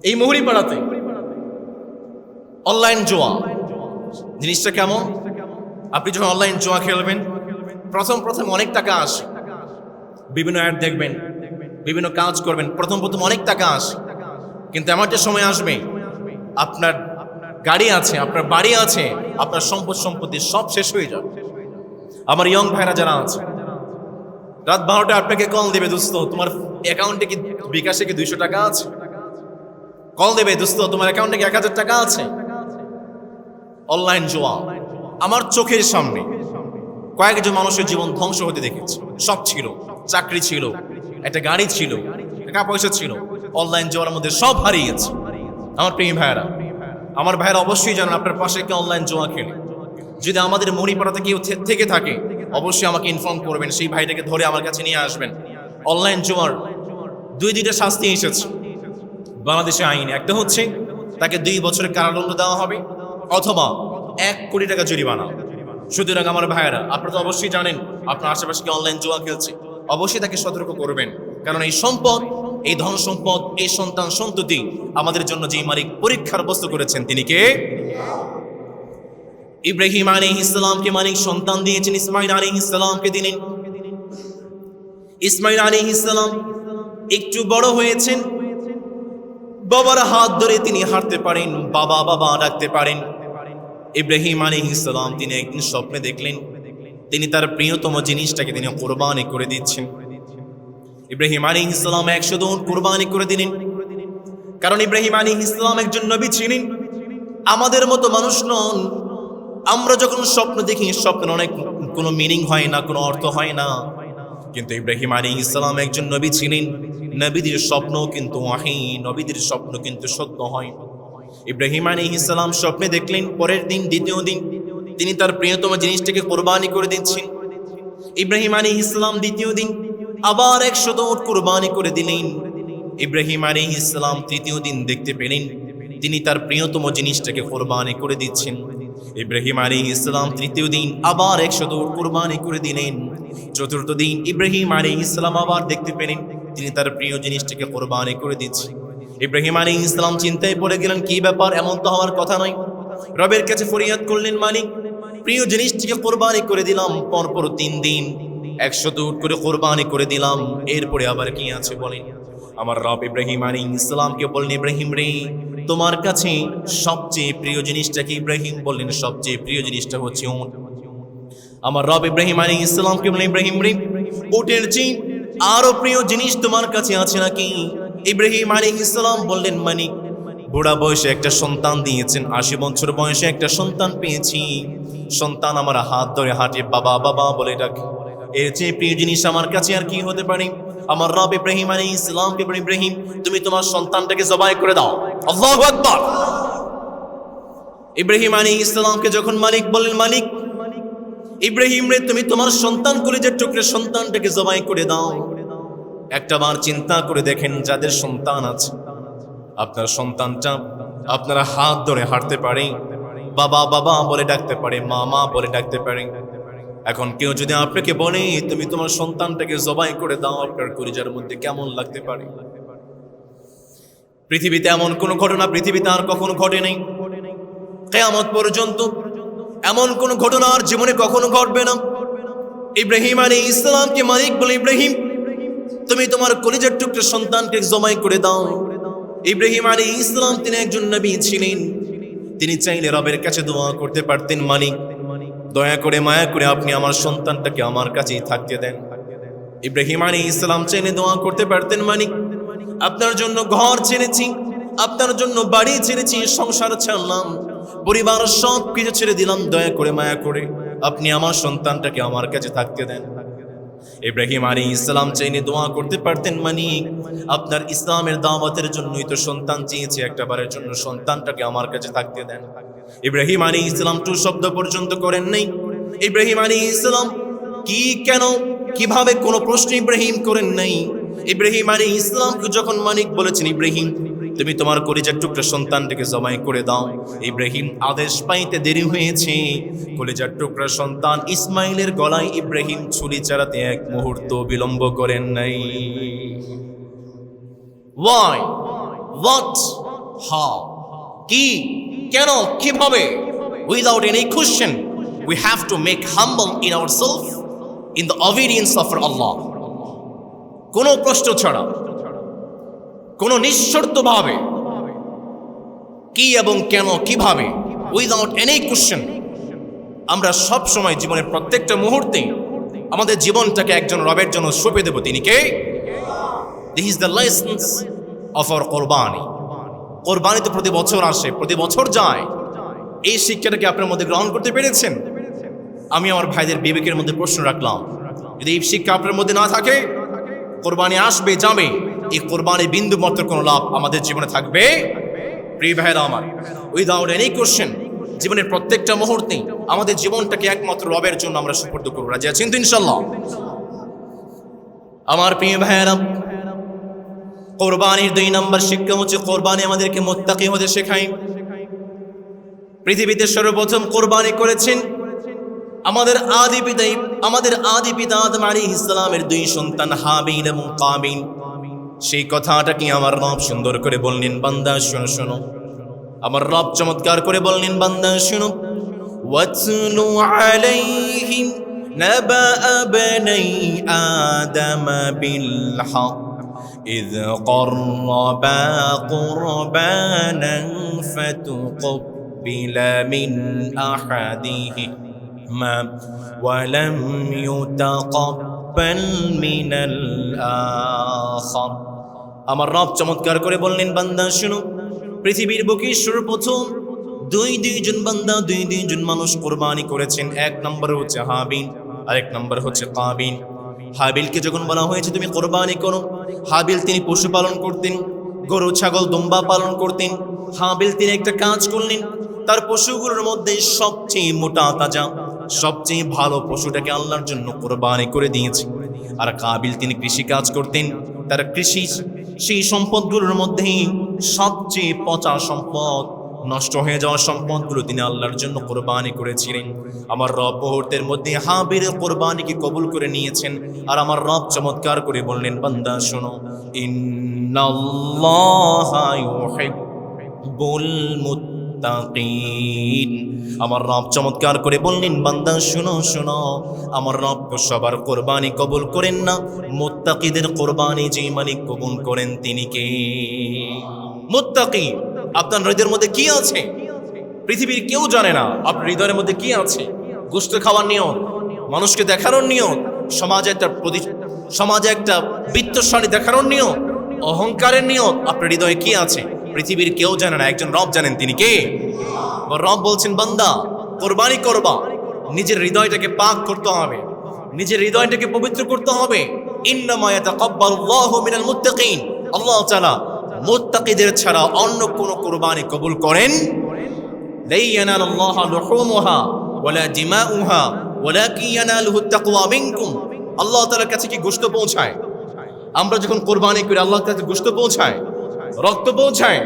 A: এই মুড়িপাড়াতে অনলাইন জোয়া জিনিসটা কেমন? আপনি যখন অনলাইন জোয়া খেলবেন, প্রথম অনেক টাকা আসে। বিভিন্ন অ্যাড দেখবেন, বিভিন্ন কাজ করবেন, প্রথম অনেক টাকা আসে। কিন্তু এমন একটা সময় আসবে, আপনার গাড়ি আছে, আপনার বাড়ি আছে, আপনার সম্পত্তি সব শেষ হয়ে যাবে। আমার ইয়ং ভাইরা যারা আছে, রাত 12টায় আপনাকে কল দেবে, দোস্ত তোমার অ্যাকাউন্টে কি, বিকাশে কি 200 টাকা আছে? কল দেবে, দোস্ত তোমার অ্যাকাউন্টে কি 1000 টাকা আছে? অনলাইন জোয়া। আমার চোখের সামনে কয়েকজন মানুষের জীবন ধ্বংস হতে দেখেছি। সব ছিল, চাকরি ছিল, একটা গাড়ি ছিল, টাকা পয়সা ছিল, অনলাইন জোয়ার মধ্যে সব হারিয়েছে। আমার প্রিয় ভাইয়েরা, আমার ভাইয়েরা অবশ্যই জানেন আপনার পাশে কে অনলাইন জোয়া খেলে। যদি আমাদের মণিপাড়াতে কেউ থেকে থাকে, অবশ্যই আমাকে ইনফর্ম করবেন, সেই ভাইটাকে ধরে আমার কাছে নিয়ে আসবেন। অনলাইন জোয়ার 2টা শাস্তি এসেছে বাংলাদেশে আইনে। একটা হচ্ছে তাকে 2 বছরের কারাদণ্ড দেওয়া হবে, অথবা 1 কোটি টাকা জরিমানা। সুতরাং আমার ভাইয়েরা, আপনারা তো অবশ্যই জানেন আপনার আশেপাশে কি অনলাইন জোয়া খেলছে, অবশ্যই তাকে সতর্ক করবেন। কারণ এই সম্পদ, এই ধন সম্পদ, এই সন্তান সন্ততি আমাদের জন্য যে মালিক পরীক্ষার বস্তু করেছেন, তিনি কে? ইব্রাহিম আলাইহিস সালামকে মালিক সন্তান দিয়েছেন, ইসমাইল আলাইহিস সালামকে দিলেন। ইসমাইল আলাইহিস সালাম একটু বড় হয়েছেন, বাবার হাত ধরে তিনি হাঁটতে পারেন, বাবা বাবা ডাকতে পারেন। ইব্রাহিম আলাইহিস সালাম তিনি একদিন স্বপ্নে দেখলেন তিনি তার প্রিয়তম জিনিসটাকে তিনি কোরবানি করে দিচ্ছেন। ইব্রাহিম আলাইহিস সালাম 100 উট কোরবানি করে দিলেন। কারণ ইব্রাহিম আলাইহিস সালাম একজন নবী ছিলেন, আমাদের মতো মানুষ নন। আমরা যখন স্বপ্ন দেখি, স্বপ্নের অনেক কোনো মিনিং হয় না, কোনো অর্থ হয় না। কিন্তু ইব্রাহিম আলাইহিস সালাম একজন নবী ছিলেন, নবীদের স্বপ্ন কিন্তু ওয়াহি, নবীদের স্বপ্ন কিন্তু সত্য হয়। ইব্রাহিম আলাইহিস সালাম স্বপ্নে দেখলেন পরের দিন, দ্বিতীয় দিন তিনি তার প্রিয়তম জিনিসটাকে কোরবানি করে দিচ্ছেন। ইব্রাহিম আলাইহিস সালাম দ্বিতীয় দিন আবার 100 উট কোরবানি করে দিলেন। ইব্রাহিম আলাইহিস সালাম তৃতীয় দিন দেখতে পেলেন তিনি তার প্রিয়তম জিনিসটাকে কোরবানি করে দিচ্ছেন। ইব্রাহিম আলাইহিস সালাম তৃতীয় দিন আবার 100 উট কোরবানি করে দিলেন। চতুর্থ দিন ইব্রাহিম আলাইহিস সালাম আবার দেখতে পেলেন তিনি তার প্রিয় জিনিসটাকে কোরবানি করে দিচ্ছেন। ইব্রাহিম আলাইহিস সালাম চিন্তায় পড়ে গেলেন, কি ব্যাপার, এমন তো হওয়ার কথা নয়। রবের কাছে ফরিয়াদ করলেন, মালিক প্রিয় জিনিসটিকে কোরবানি করে দিলাম, পরপর 3 দিন 100 উট করে কোরবানি করে দিলাম, এরপরে আবার কি আছে বলেন। আমার রব ইব্রাহিম আলাইহিস সালামকে বললেন, ইব্রাহিম রে, তোমার কাছে সবচেয়ে প্রিয় জিনিসটা কি? ইব্রাহিম বললেন, সবচেয়ে প্রিয় জিনিসটা হচ্ছে উট। আমার রব ইব্রাহিম আলাইহিস সালামকে বললেন, ইব্রাহিম রে, উটের চেয়ে আরো প্রিয় জিনিস তোমার কাছে আছে নাকি? ইব্রাহিম আলাইহিস সালাম বললেন, মালিক বুড়া বয়সে একটা সন্তান দিয়েছেন, 80 বছর বয়সে একটা সন্তান পেয়েছি। সন্তান আমার হাত ধরে হাঁটে, বাবা বাবা বলে ডাকে, এর চেয়ে প্রিয় জিনিস আমার কাছে আর কি হতে পারে? আমার রব ইব্রাহিম আলাইহিস সালামকে বলেন, ইব্রাহিম তুমি তোমার সন্তানটাকে জবাই করে দাও। আল্লাহু আকবার। ইব্রাহিম আলাইহিস সালামকে যখন মালিক বললেন, মালিক ইব্রাহিম রে, তুমি তোমার সন্তান কলিজার টুকরো সন্তানটাকে জবাই করে দাও। একটাবার চিন্তা করে দেখেন, যাদের সন্তান আছে, আপনার সন্তানটা আপনারা হাত ধরে হাঁটতে পারে, বাবা বাবা বলে ডাকতে পারে, মা মা বলে ডাকতে পারে। এখন কেউ যদি আপনাকে বলে তুমি তোমার সন্তানটাকে জবাই করে দাও, আপনার কলিজার মধ্যে কেমন লাগতে পারে? পৃথিবীতে এমন কোন ঘটনা পৃথিবীতে আর কখনো ঘটে নাই, কিয়ামত পর্যন্ত এমন কোন ঘটনা আর জীবনে কখনো ঘটবে না। ইব্রাহিম আলাইহিস সালামকে মালিক বলে, ইব্রাহিম তুমি তোমার কলিজার টুকরো সন্তানকে জবাই করে দাও। ইব্রাহিম আলাইহিস সালাম তিনি একজন নবী ছিলেন, তিনি চাইলে রবের কাছে দোয়া করতে পারতেন, মালিক দয়া করে মায়া করে আপনি আমার সন্তানটাকে আমার কাছেই থাকতে দেন। ইব্রাহিম আলাইহিস সালাম চাইলে দোয়া করতে পারতেন, মালিক আপনার জন্য ঘর ছেড়েছি, আপনার জন্য বাড়ি ছেড়েছি, সংসার ছাড়লাম, পরিবার সব কিছু ছেড়ে দিলাম, দয়া করে মায়া করে আপনি আমার সন্তানটাকে আমার কাছে থাকতে দেন। ইব্রাহিম আলাইহিস সালাম চাইলে দোয়া করতে পারতেন, মানিক আপনার ইসলামের দাওয়াতের জন্যই তো সন্তান চেয়েছে, একটা বারের জন্য সন্তানটাকে আমার কাছে থাকতে দেন। ইব্রাহিম আলাইহিস সালাম টু শব্দ পর্যন্ত করেন নাই। ইব্রাহিম আলাইহিস সালাম কি, কেন, কিভাবে কোনো প্রশ্ন ইব্রাহিম করেন নাই। ইব্রাহিম আলাইহিস সালামকে যখন মালিক বলেছেন, ইব্রাহিম তুমি তোমার কলিজার টুকরা সন্তানটাকে জবাই করে দাও, ইব্রাহিম আদেশ পাইতে দেরি হয়েছে। কলিজার টুকরা সন্তান ইসমাইলের গলায় ইব্রাহিম ছুরি চালাতে এক মুহূর্ত বিলম্ব করেন নাই। Why? What? How? কি, কেন, কিভাবে? Without any question, we have to make humble in ourselves in the obedience of Allah. কোনো প্রশ্ন ছাড়া, কোনো নিঃশর্তভাবে কি এবং কেন, কিভাবে, উইদাউট এনি কোশ্চেন আমরা সব সময় জীবনের প্রত্যেকটা মুহূর্তে আমাদের জীবনটাকে একজন রবের জন্য সঁপে দেব। তিনি কে? This is the license of our কোরবানি। কোরবানি তো প্রতি বছর আসে, প্রতি বছর যায়। এই শিক্ষাটাকে আপনার মধ্যে গ্রহণ করতে পেরেছেন? আমি আমার ভাইদের বিবেকের মধ্যে প্রশ্ন রাখলাম, যদি এই শিক্ষা আপনার মধ্যে না থাকে, কোরবানি আসবে যাবে, এই কোরবানি বিন্দু মাত্র কোনো লাভ আমাদের জীবনে থাকবে? প্রিয় ভাইরা আমার, উইদাউট এনি কোশ্চেন জীবনের প্রত্যেকটা মুহূর্তে আমাদের জীবনটাকে একমাত্র রবের জন্য আমরা সুপর্দ করব। রাজি আছেন তো ইনশাআল্লাহ? আমার প্রিয় ভাইরা, কোরবানির 2 নম্বর শিক্ষা হচ্ছে কোরবানি আমাদেরকে মুত্তাকি হতে শেখায়। পৃথিবীতে সর্বপ্রথম কোরবানি করেছেন আমাদের আদি পিতা আদম আলাইহিস সালামের 2 সন্তান হাবিল এবং কাবিল। সেই কথাটা কি আমার রব সুন্দর করে বললেন, বান্দা শোনো শোনো। আমার রব চমৎকার করে বললেন, বান্দা শোনো। ওয়াতলু আলাইহিম নাবা বনি আদম বিল হক إذ قربا قربانا فتقبل من أحدهما ولم يتقبل من الآخر। আমার রব চমৎকার করে বললেন, বান্দা শুনো, পৃথিবীর বুকে সর্বপ্রথম দুইজন বান্দা, দুইজন মানুষ কোরবানি করেছেন। 1 নম্বর হচ্ছে হাবিল, আরেক নম্বর হচ্ছে কাবিল। হাবিলকে যখন বলা হয়েছে তুমি কোরবানি করো, হাবিল তিনি পশুপালন করতেন, গরু ছাগল দুম্বা পালন করতেন। হাবিল তিনি একটা কাজ করলেন, তার পশুগুলোর মধ্যে সবচেয়ে মোটা তাজা, সবচেয়ে ভালো পশুটাকে আল্লাহর জন্য কোরবানি করে দিয়েছে। আর কাবিল তিনি কৃষি কাজ করতেন, তার কৃষি সেই সম্পদগুলোর মধ্যে সবচেয়ে পচা সম্পদ, নষ্ট হয়ে যাওয়া সম্পদগুলো তিনি আল্লাহর জন্য কোরবানি করেছিলেন। আমার রব মুহূর্তের মধ্যে হাবিলের কোরবানিকে কবুল করে নিয়েছেন। আর আমার রব চমৎকার করে বললেন, বান্দা শোনো, ইন্নাল্লাহা ইউহিব্বুল মুত্তাকিন। আমার রব চমৎকার করে বললেন, বান্দা শোনো শোনো, আমার রব সবার কোরবানি কবুল করেন না, মুত্তাকিদের কোরবানি যে মালিক কবুল করেন তিনি কে? মুত্তাকি। আপনার হৃদয়ের মধ্যে কি আছে পৃথিবীর কেউ জানে না। আপনার হৃদয়ের মধ্যে কি আছে? গোশত খাওয়ার নিয়ত, মানুষকে দেখানোর নিয়ত, সমাজে একটা বিত্তশালী দেখানোর নিয়ত, অহংকারের নিয়ত, আপনার হৃদয়ে কি আছে পৃথিবীর কেউ জানে না, একজন রব জানেন। তিনি কে? রব বলছেন, বান্দা কোরবানি করবা, নিজের হৃদয়টাকে পাক করতে হবে, নিজের হৃদয়টাকে পবিত্র করতে হবে। ইন্নামা ইয়াতাকাব্বালুল্লাহু মিনাল মুত্তাকিন। আল্লাহ তাআলা মুত্তাকিদের ছাড়া অন্য কোন কোরবানি কবুল করেন? লা ইয়ানালুল্লাহু লুহুমুহা ওয়ালা দিমাউহা ওয়ালাকিন ইয়ানালুহুত তাকওয়া মিনকুম। আল্লাহ তাআলার কাছে কি গোশত পৌঁছায়? আমরা যখন কোরবানি করি আল্লাহর কাছে গোশত পৌঁছায়, রক্ত পৌঁছায়।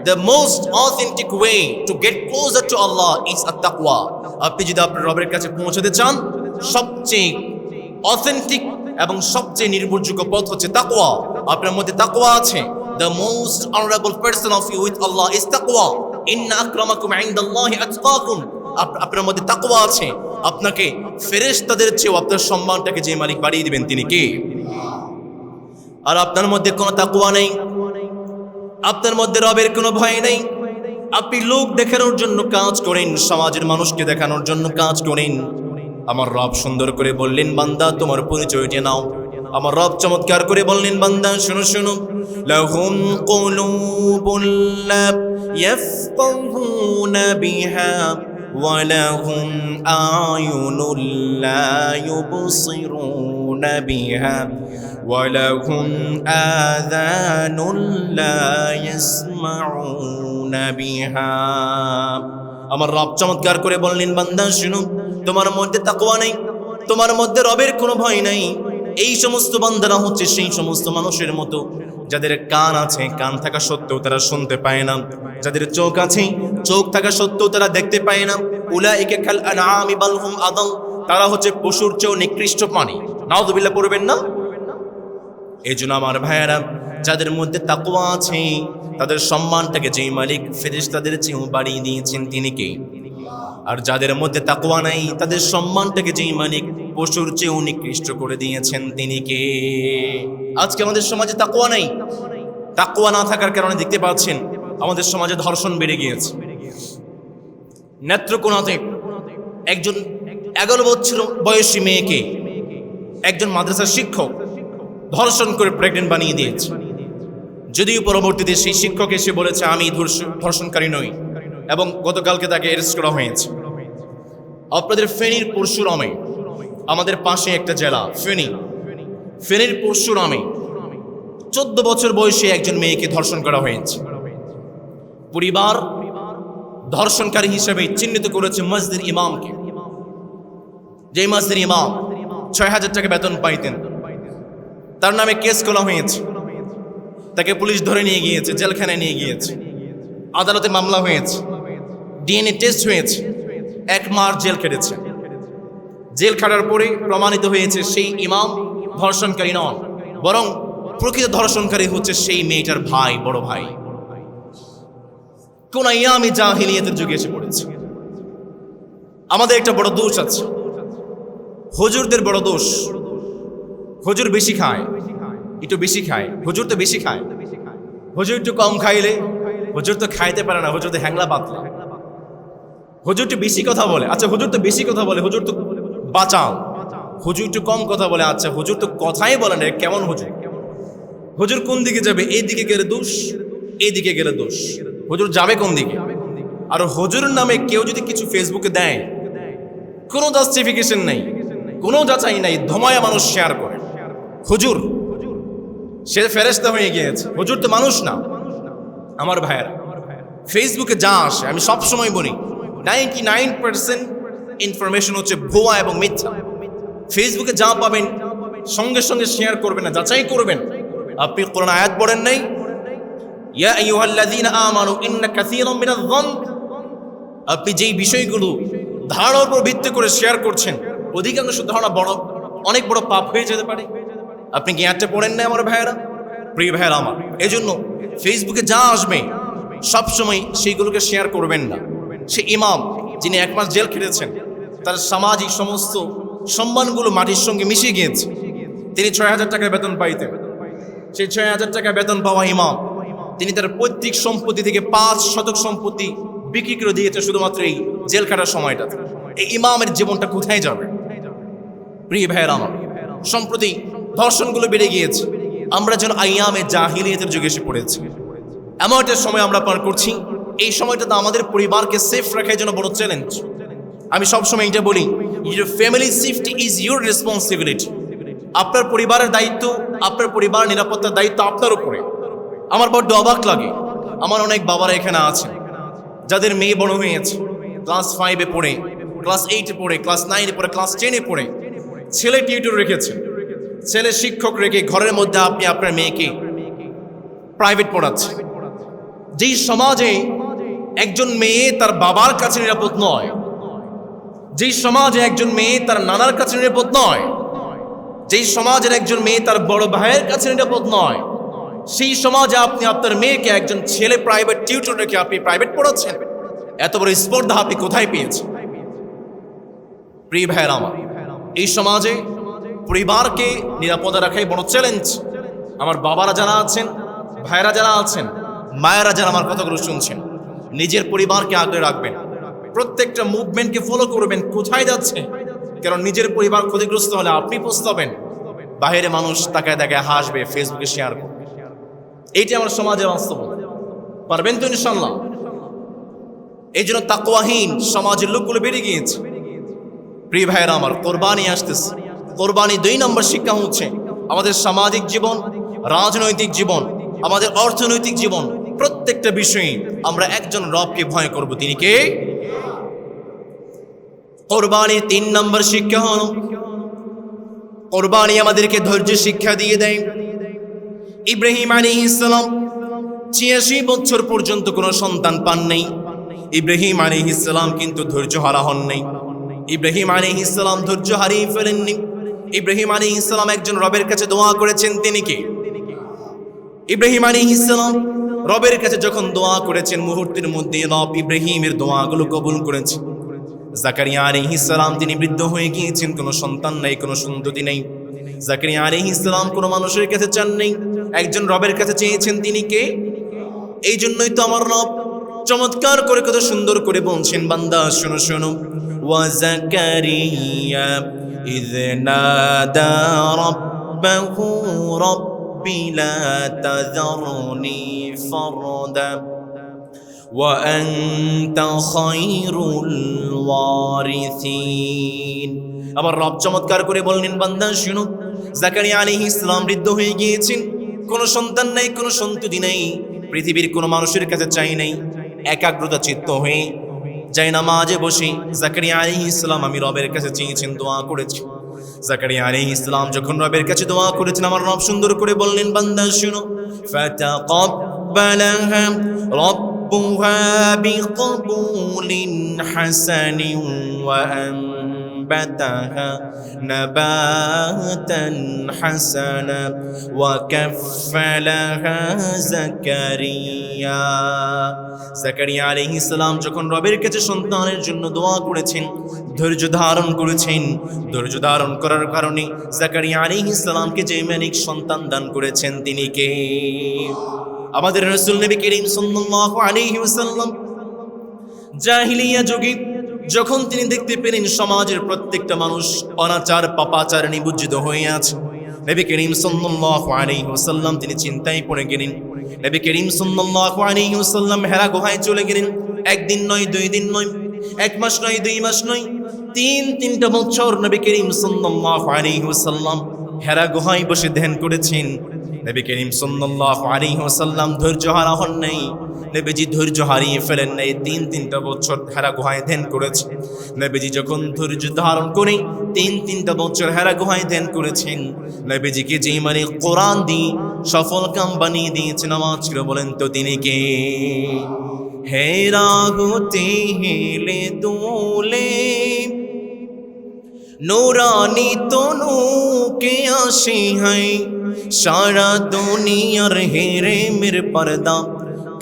A: The most authentic way to get closer to Allah is at-taqwa. আপনি যদি আপনার রবের কাছে পৌঁছতে চান, সবচেয়ে অথেন্টিক এবং সবচেয়ে নির্ভরযোগ্য পথ হচ্ছে তাকওয়া। আপনার মধ্যে তাকওয়া আছে। The most honorable person of you with Allah is taqwa. Inna akramakum indallahi atqakum. আপনার মধ্যে তাকওয়া আছে। আপনাকে ফেরেশতাদের চেয়ে আপনার সম্মানটাকে যে মালিক বাড়িয়ে দিবেন তিনি কে? আর আপনার মধ্যে কোনো তাকওয়া নেই, আপনার মধ্যে রবের কোনো ভয় নেই। আপনি লোক দেখানোর জন্য কাজ করেন, সমাজের মানুষকে দেখানোর জন্য কাজ করেন। আমার রব সুন্দর করে বললেন, বান্দা তোমার পরিচয়টা নাও। আমার রব চমৎকার করে বললেন, বান্দা শোনো শোনো। লাহুম কুলুবুন লা يفقهون بها ولهم أعين لا يبصرون بها ولهم آذان لا يسمعون بها আমার রব চমৎকার করে বললেন, বান্দা শুনো, তোমার মধ্যে তাকওয়া নেই, তোমার মধ্যে রবের কোনো ভয় নাই। এই সমস্ত বান্দারা হচ্ছে সেই সমস্ত মানুষের মতো যাদের কান আছে, কান থাকা সত্ত্বেও তারা শুনতে পায় না, যাদের চোখ আছে, চোখ থাকা সত্ত্বেও তারা দেখতে পায় না। উলাইকা কাল আনআমি বাল হুম আদাল, তারা হচ্ছে পশুর চেয়েও নিকৃষ্ট প্রাণী। নাউযুবিল্লাহ পড়বেন না? এই জন্য আমার ভাইয়েরা, যাদের মধ্যে তাকওয়া আছে তাদের সম্মানটাকে যেই মালিক ফেরেশতাদের চেয়েও বাড়িয়ে দিয়েছেন তিনি কে? আর যাদের মধ্যে তাকওয়া নাই তাদের সম্মানটাকে যেই মালিক পশুর চেয়েও নিকৃষ্ট করে দিয়েছেন তিনি কে? আজকে আমাদের সমাজে তাকওয়া নাই। তাকওয়া না থাকার কারণে দেখতে পাচ্ছেন আমাদের সমাজে ধর্ষণ বেড়ে গিয়েছে। নেত্রকোনাতে একজন 11 বছর বয়সী মেয়েকে একজন মাদ্রাসার শিক্ষক ধর্ষণ করে প্রেগনেন্ট বানিয়ে দিয়েছে। যদিও পরবর্তীতে সেই শিক্ষক এসে বলেছে আমি ধর্ষণকারী নই, এবং গতকালকে তাকে অ্যারেস্ট করা হয়েছে। আপনাদের ফেনীর পরশুরামে, আমাদের পাশে একটা জেলা ফেনীর পরশুরামে 14 বছর বয়সী একজন মেয়েকে ধর্ষণ করা হয়েছে। পরিবার ধর্ষণকারী হিসেবে চিহ্নিত করেছে মসজিদের ইমামকে। যে মসজিদের ইমাম 6000 টাকা বেতন পাইতেন, তার নামে কেস করা হয়েছে। তাকে পুলিশ ধরে নিয়ে গিয়েছে, জেলখানায় নিয়ে গিয়েছে, আদালতে মামলা হয়েছে, ডিএনএ টেস্ট হয়েছে, 1 মাস জেল কেটেছে। জেল খাটার পরে প্রমাণিত হয়েছে সেই ইমাম ধর্ষণকারী নন, বরং প্রকৃত ধর্ষণকারী হচ্ছে সেই মেয়েটার ভাই, বড় ভাই। কোন আইয়ামি জাহিলিয়াতের যুগে এসে পড়েছে। আমাদের একটা বড় দোষ আছে, হুজুরদের বড় দোষ। হুজুর বেশি খায়, একটু বেশি খায়, হুজুর তো বেশি খায়। হুজুর একটু কম খাইলে হুজুর তো খাইতে পারে না, হুজুর তো হ্যাংলা পাতলা। হুজুর একটু বেশি কথা বলে, আচ্ছা হুজুর তো বেশি কথা বলে, হুজুর তো বাঁচাও। হুজুর একটু কম কথা বলে, আচ্ছা হুজুর তো কথাই বলে না, কেমন হুজুর? হুজুর কোন দিকে যাবে? এই দিকে গেলে দোষ, এই দিকে গেলে দোষ। হুজুর যাবে কোন দিকে? আর হুজুরের নামে কেউ যদি কিছু ফেসবুকে দেয়, কোনো জাস্টিফিকেশন নেই, কোনো যাচাই নাই, ধমায়া মানুষ শেয়ার করে। হুজুর সে ফেরেশতা হয়ে গিয়েছে, হুজুর তো মানুষ না। আমার ভাইয়েরা, ফেসবুকে যা আসে আমি সবসময় বলি 99% ইনফরমেশন হচ্ছে ভুয়া এবং মিথ্যা। ফেসবুকে যা পাবেন সঙ্গে সঙ্গে শেয়ার করবেন না, যাচাই করবেন। আপনি কোরআন আয়াত পড়েন নাই? ইয়া আইয়ুহাল্লাযীনা আমানু ইন্না কাসীরাম মিনায-যন্ন। আপনি যেই বিষয়গুলো ধারণার উপর ভিত্তি করে শেয়ার করছেন, অধিকাংশ ধারণা অনেক বড় পাপ হয়ে যেতে পারে। আপনি কি আয়াতটা পড়েন না আমার ভাইয়েরা? প্রিয় ভাইয়েরা আমার, এজন্য ফেসবুকে যা আসবে সবসময় সেইগুলোকে শেয়ার করবেন না। সে ইমাম যিনি 1 মাস জেল খেটেছেন, তার সামাজিক সমস্ত সম্মানগুলো মাটির সঙ্গে মিশে গিয়েছে। তিনি 6000 টাকা বেতন পাইতেন। সেই 6000 টাকা বেতন পাওয়া ইমাম তিনি তার পৈতৃক সম্পত্তি থেকে 5% সম্পত্তি বিক্রি করে দিয়েছে শুধুমাত্র এই জেল কাটার সময়টাতে। এই ইমামের জীবনটা কোথায় যাবে? প্রিয় ভাইয়েরা আমার, সম্প্রতি ধর্ষণগুলো বেড়ে গিয়েছে। আমরা যেন আইয়ামে জাহিলিয়াতের যুগে এসে পড়েছি। এমন একটা সময় আমরা পার করছি, এই সময়টাতে আমাদের পরিবারকে সেফ রাখার জন্য বড় চ্যালেঞ্জ। আমি সবসময় এটা বলি, your family safety is your responsibility. আপনার পরিবারের দায়িত্ব, আপনার পরিবার নিরাপত্তার দায়িত্ব আপনার উপরে। আমার বড্ড অবাক লাগে, আমার অনেক বাবারা এখানে আছেন যাদের মেয়ে বড় হয়েছে, ক্লাস 5-এ পড়ে, ক্লাস 8-এ পড়ে, ক্লাস 9-এ পড়ে, ক্লাস 10-এ পড়ে। ছেলে টিউটর রেখেছে, ছেলে শিক্ষক রেখে ঘরের মধ্যে আপনি আপনার মেয়েকে প্রাইভেট পড়াচ্ছে। যেই সমাজে একজন মেয়ে তার বাবার কাছে নিরাপদ নয়, যেই সমাজে একজন মেয়ে তার নানার কাছে নিরাপদ নয়, যেই সমাজের একজন মেয়ে তার বড় ভাইয়ের কাছে নিরাপদ নয়, সেই সমাজে আপনি আপনার মেয়েকে একজন ছেলে প্রাইভেট টিউটর রেখে আপনি প্রাইভেট পড়াচ্ছেন। এত বড় স্পর্ধা আপনি কোথায় পেয়েছেন? প্রিয় ভাইয়েরা আমার, এই সমাজে পরিবারকে নিরাপদে রাখাই বড় চ্যালেঞ্জ। আমার বাবারা যারা আছেন, ভাইয়েরা যারা আছেন, মায়েরা যারা আমার কথাগুলো শুনছেন, নিজের পরিবারকে আগলে রাখবেন। প্রত্যেকটা মুভমেন্টকে ফলো করবেন, কোথায় যাচ্ছে। কারণ নিজের পরিবার ক্ষতিগ্রস্ত হলে আপনি পস্তাবেন, বাইরে মানুষ তাকায় তাকায় হাসবে, ফেসবুকে শেয়ার করবে। এইটা আমার সমাজের বাস্তবতা। পারবেন তো ইনশাআল্লাহ? এই জন্য তাকওয়াহীন সমাজের লোকগুলো বেড়ে গিয়েছে। প্রিয় ভাইয়েরা আমার, কোরবানি আসতেছে। কোরবানি 2 নম্বর শিক্ষা হচ্ছে আমাদের সামাজিক জীবন, রাজনৈতিক জীবন, আমাদের অর্থনৈতিক জীবন, প্রত্যেকটা বিষয়ে আমরা একজন রবকে ভয় করব। তিনি কে? কোরবানির 3 নম্বর শিক্ষা হলো কোরবানি আমাদেরকে ধৈর্য শিক্ষা দিয়ে দেয়। ইব্রাহিম আলাইহিস সালাম 86 বছর পর্যন্ত কোনো সন্তান পান নাই। ইব্রাহিম আলাইহিস সালাম কিন্তু ধৈর্য হারা হন নাই। ইব্রাহিম আলাইহিস সালাম ধৈর্য হারিয়ে ফেলেননি। ইব্রাহিম আলাইহিস সালাম একজন রবের কাছে দোয়া করেছেন। তিনি কে? ইব্রাহিম আলাইহিস সালাম রবের কাছে যখন দোয়া করেছেন, মুহূর্তের মধ্যে রব ইব্রাহিমের দোয়াগুলো কবুল করেছেন। জাকারিয়া আলাইহিস সালাম তিনি বৃদ্ধ হয়ে গিয়েছেন, কোনো সন্তান নাই, কোনো সন্ততি নেই। জাকারিয়া আলাইহিস সালাম কোনো মানুষের কাছে চান নাই, একজন রবের কাছে চেয়েছেন। তিনি কে? এই জন্যই তো আমার রব চমৎকার করে, কত সুন্দর করে বলছেন, বান্দা শোনো শোনো, ওয়া জাকারিয়া ইয নাদা রাব্বাহু রাব্বি লা তাযারনি ফারদা ওয়া আনতা খায়রুল ওয়ারিসিন। আবার রব চমৎকার করে বললেন, বান্দা শোনো, জাকারিয়া আলাইহিস সালাম বৃদ্ধ হয়ে গিয়েছেন, কোনো সন্তান নাই, কোনো সন্ততি নাই, পৃথিবীর কোনো মানুষের কাছে চাই নাই। একাগ্রতা চিত্ত হয়ে যাই নামাজে বসে জাকারিয়া আলাইহিস সালাম আমি রবের কাছে চেয়েছেন, দোয়া করেছি। জাকারিয়া আলাইহিস সালাম যখন রবের কাছে দোয়া করেছেন, আমার রব সুন্দর করে বললেন, বান্দা শুনো, ফাতাকাব্বালাহা রাব্বুহা বিকবুলিন হাসানিন ওয়া أنبتها نباتا حسنا وكفلها زكريا। জাকারিয়া আলাইহিস সালাম যখন রবের কাছে সন্তানের জন্য দোয়া করেছেন, ধৈর্য ধারণ করেছেন। ধৈর্য ধারণ করার কারণে জাকারিয়া আলাইহিস সালামকে যে মালিক সন্তান দান করেছেন, তিনি কে? আমাদের রাসূল নবী করিম সাল্লাল্লাহু আলাইহি ওয়াসাল্লাম জাহিলিয়া যুগে যখন তিনি দেখতে পেলেন সমাজের প্রত্যেকটা মানুষ অনাচার পাপাচার নিমজ্জিত হয়ে আছে, নবী করিম সাল্লাল্লাহু আলাইহি ওয়াসাল্লাম তিনি চিন্তায় পড়ে গেলেন। নবী করিম সাল্লাল্লাহু আলাইহি ওয়াসাল্লাম হেরা গুহায় চলে গেলেন। 1 দিন নয়, 2 দিন নয়, 1 মাস নয়, 2 মাস নয়, 3-3টা বছর নবী করিম সাল্লাল্লাহু আলাইহি ওয়াসাল্লাম হেরা গুহায় বসে ধ্যান করেছেন। নবী করিম সাল্লাল্লাহু আলাইহি ওয়াসাল্লাম ধৈর্য হারা হন নাই। নবীজি ধৈর্য হারিয়ে ফেলেন নাই। 3-3টা বছর হেরা গুহায় ধ্যান করেছেন। নবীজি যখন ধৈর্য ধারণ করে 3-3টা বছর হেরা গুহায় ধ্যান করেছেন, নবীজিকে যেই মানে কোরআন দিয়ে সফল কাম বানিয়ে দিয়েছেন, আমার ছিল বলেন তো তিনি কে? হেরা হতে হেলে দোলে নূরানি তনুকে আসে হায়, সারা দুনিয়ার হেরে মের পর্দা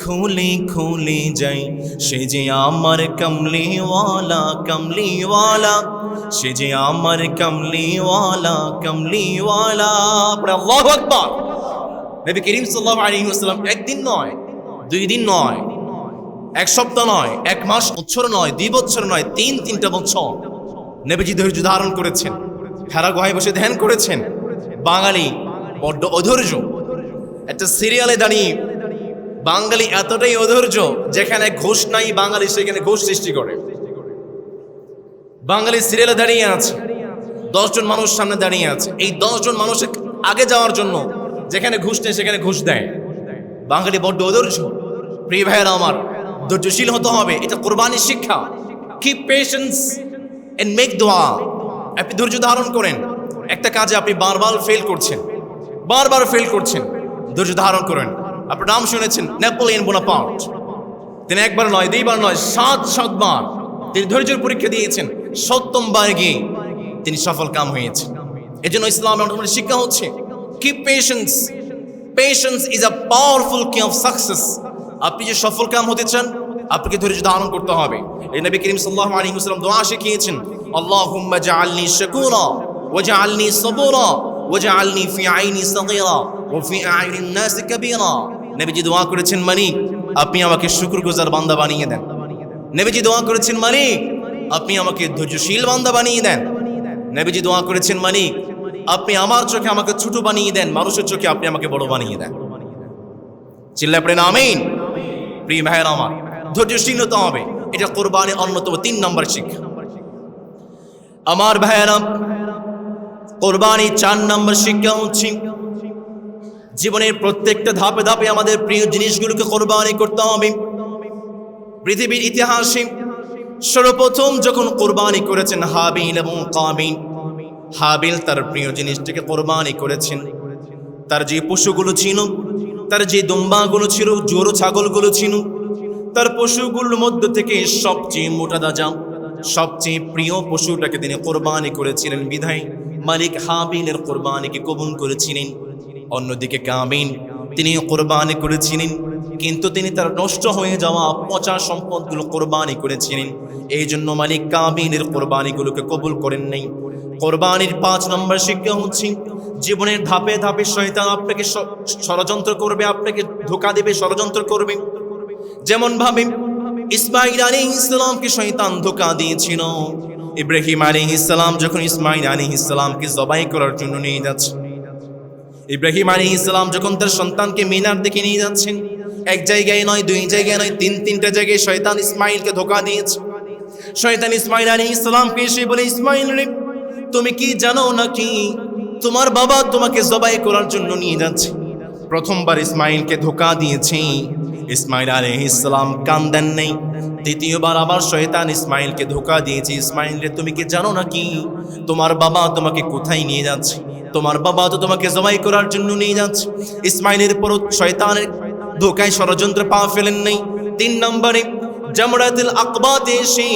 A: খুলে খুলে যাই। সে যে আমার কমলিওয়ালা কমলিওয়ালা, সে যে আমার কমলিওয়ালা কমলিওয়ালা। আল্লাহু আকবার। নবী করিম সাল্লাল্লাহু আলাইহি ওয়াসাল্লাম 1 দিন নয়, 2 দিন নয়, 1 সপ্তাহ নয়, 1 মাস, বছর নয়, 2 বছর নয়, 3-3টা বছর নবীজি ধৈর্য ধারণ করেছেন, হেরা গুহায় বসে ধ্যান করেছেন। বাঙালি বড্ড অধৈর্য। একটা সিরিয়ালে দাঁড়িয়ে বাঙালি এতটাই অধৈর্য, যেখানে ঘুষ নাই বাঙালি সেখানে ঘুষ সৃষ্টি করে। বাঙালি সিরিয়ালে দাঁড়িয়ে আছে, 10 জন মানুষ সামনে দাঁড়িয়ে আছে, এই 10 জন মানুষের আগে যাওয়ার জন্য যেখানে ঘুষ নেই সেখানে ঘুষ দেয়। বাঙালি বড্ড অধৈর্য। প্রিয় ভাইয়েরা আমার, ধৈর্যশীল হতে হবে, এটা কোরবানির শিক্ষা। কিপ পেশেন্স এন্ড মেক দোয়া। আপনি ধৈর্য ধারণ করেন, একটা কাজে আপনি বারবার ফেল করছেন, বারবার ফেল করছেন, ধৈর্য ধারণ করেন। আপনার নাম শুনেছেন নেপোলিয়ন বোনাপার্ট। তিনি 1 বার নয়, 2 বার নয়, 7 বার তিনি ধৈর্যের পরীক্ষা দিয়েছেন। 7ম বার গিয়ে তিনি সফল কাম হয়েছেন। এজন্য ইসলামের শিক্ষা হচ্ছে keep patience. Patience is a powerful কি অফ সাকসেস। আপনি যে সফল কাম হতে চান, আপনাকে ধৈর্য ধারণ করতে হবে। এই নবী করিম সাল্লাল্লাহু আলাইহি ওয়াসাল্লাম দোয়া শিখিয়েছেন, আল্লাহুম্মা জাআলনি শাকুরা ওয়াজআলনি সাবুরা ওয়াজআলনি ফি আইনি সাগীরা ওয়া ফি আইনিন নাস কাবীরা। নবীজি দোয়া করেছেন, মালিক আপনি আমাকে শুকরগুজার বান্দা বানিয়ে দেন। নবীজি দোয়া করেছেন, মালিক আপনি আমাকে ধৈর্যশীল বান্দা বানিয়ে দেন। নবীজি দোয়া করেছেন, মালিক আপনি আমার চোখে আমাকে ছোট বানিয়ে দেন, মানুষের চোখে আপনি আমাকে বড় বানিয়ে দেন। চিল্লায় পড়েন আমিন। প্রিয় ভাইয়েরা আমার, ধৈর্যশীল হতে হবে। এটা কোরবানির অন্যতম 3 নম্বর শিক্ষা। আমার ভাইয়েরা, কোরবানির 4 নম্বর শিক্ষা হচ্ছে জীবনের প্রত্যেকটা ধাপে ধাপে আমাদের প্রিয় জিনিসগুলোকে কোরবানি করতে হবে। পৃথিবীর ইতিহাসে সর্বপ্রথম যখন কোরবানি করেছেন হাবিল এবং কাবিল, হাবিল তার প্রিয় জিনিসটাকে কোরবানি করেছেন। তার যে পশুগুলো ছিল, তার যে দুম্বাগুলো ছিল, জোড়ো ছাগলগুলো ছিল, তার পশুগুলোর মধ্য থেকে সবচেয়ে মোটা তাজা, সবচেয়ে প্রিয় পশুটাকে তিনি কোরবানি করেছিলেন। বিধায় মালিক হাবিলের কোরবানিকে কবুল করেছিলেন। অন্যদিকে কাবিল তিনি কোরবানি করেছিলেন, কিন্তু তিনি তার নষ্ট হয়ে যাওয়া পচা সম্পদগুলো কোরবানি করেছিলেন। এই জন্য মালিক কাবিলের কোরবানিগুলোকে কবুল করেন নাই। কোরবানির 5 নম্বর শিক্ষা হচ্ছে জীবনের ধাপে ধাপে শয়তান আপনাকে ষড়যন্ত্র করবে, আপনাকে ধোঁকা দেবে, ষড়যন্ত্র করবে। যেমন ভাবে ইসমাঈল আলাইহিস সালামকে শয়তান ধোঁকা দিয়েছিল। ইব্রাহিম আলাইহিস সালাম যখন ইসমাঈল আলাইহিস সালামকে জবাই করার জন্য নিয়ে যাচ্ছে, ইব্রাহিম আলাইহিস সালাম যখন তার সন্তানকে মিনার দিকে নিয়ে যাচ্ছেন, এক জায়গায় নয়, 2 জায়গায় নয়, 3টা জায়গায় শয়তান ইসমাঈলকে ধোঁকা দিয়েছে। শয়তান ইসমাঈল আলাইহিস সালামকে এসে বলে, ইসমাঈল রে, তুমি কি জানো নাকি তোমার বাবা তোমাকে জবাই করার জন্য নিয়ে যাচ্ছে? প্রথমবার ইসমাঈলকে ধোঁকা দিয়েছে, ইসমাঈল আলাইহিস সালাম কান দেন নাই। দ্বিতীয়বার আবার শয়তান ইসমাঈলকে ধোঁকা দিয়েছে, ইসমাঈল রে, তুমি কি জানো নাকি তোমার বাবা তোমাকে কোথায় নিয়ে যাচ্ছে? তোমার বাবা তো তোমাকে জবাই করার জন্য নিয়ে যাচ্ছে। ইসমাঈলের পর শয়তানের ধোঁকায় ষড়যন্ত্র পা ফেলেন নাই। 3 নম্বরে জামরাতুল আকবাতে এসে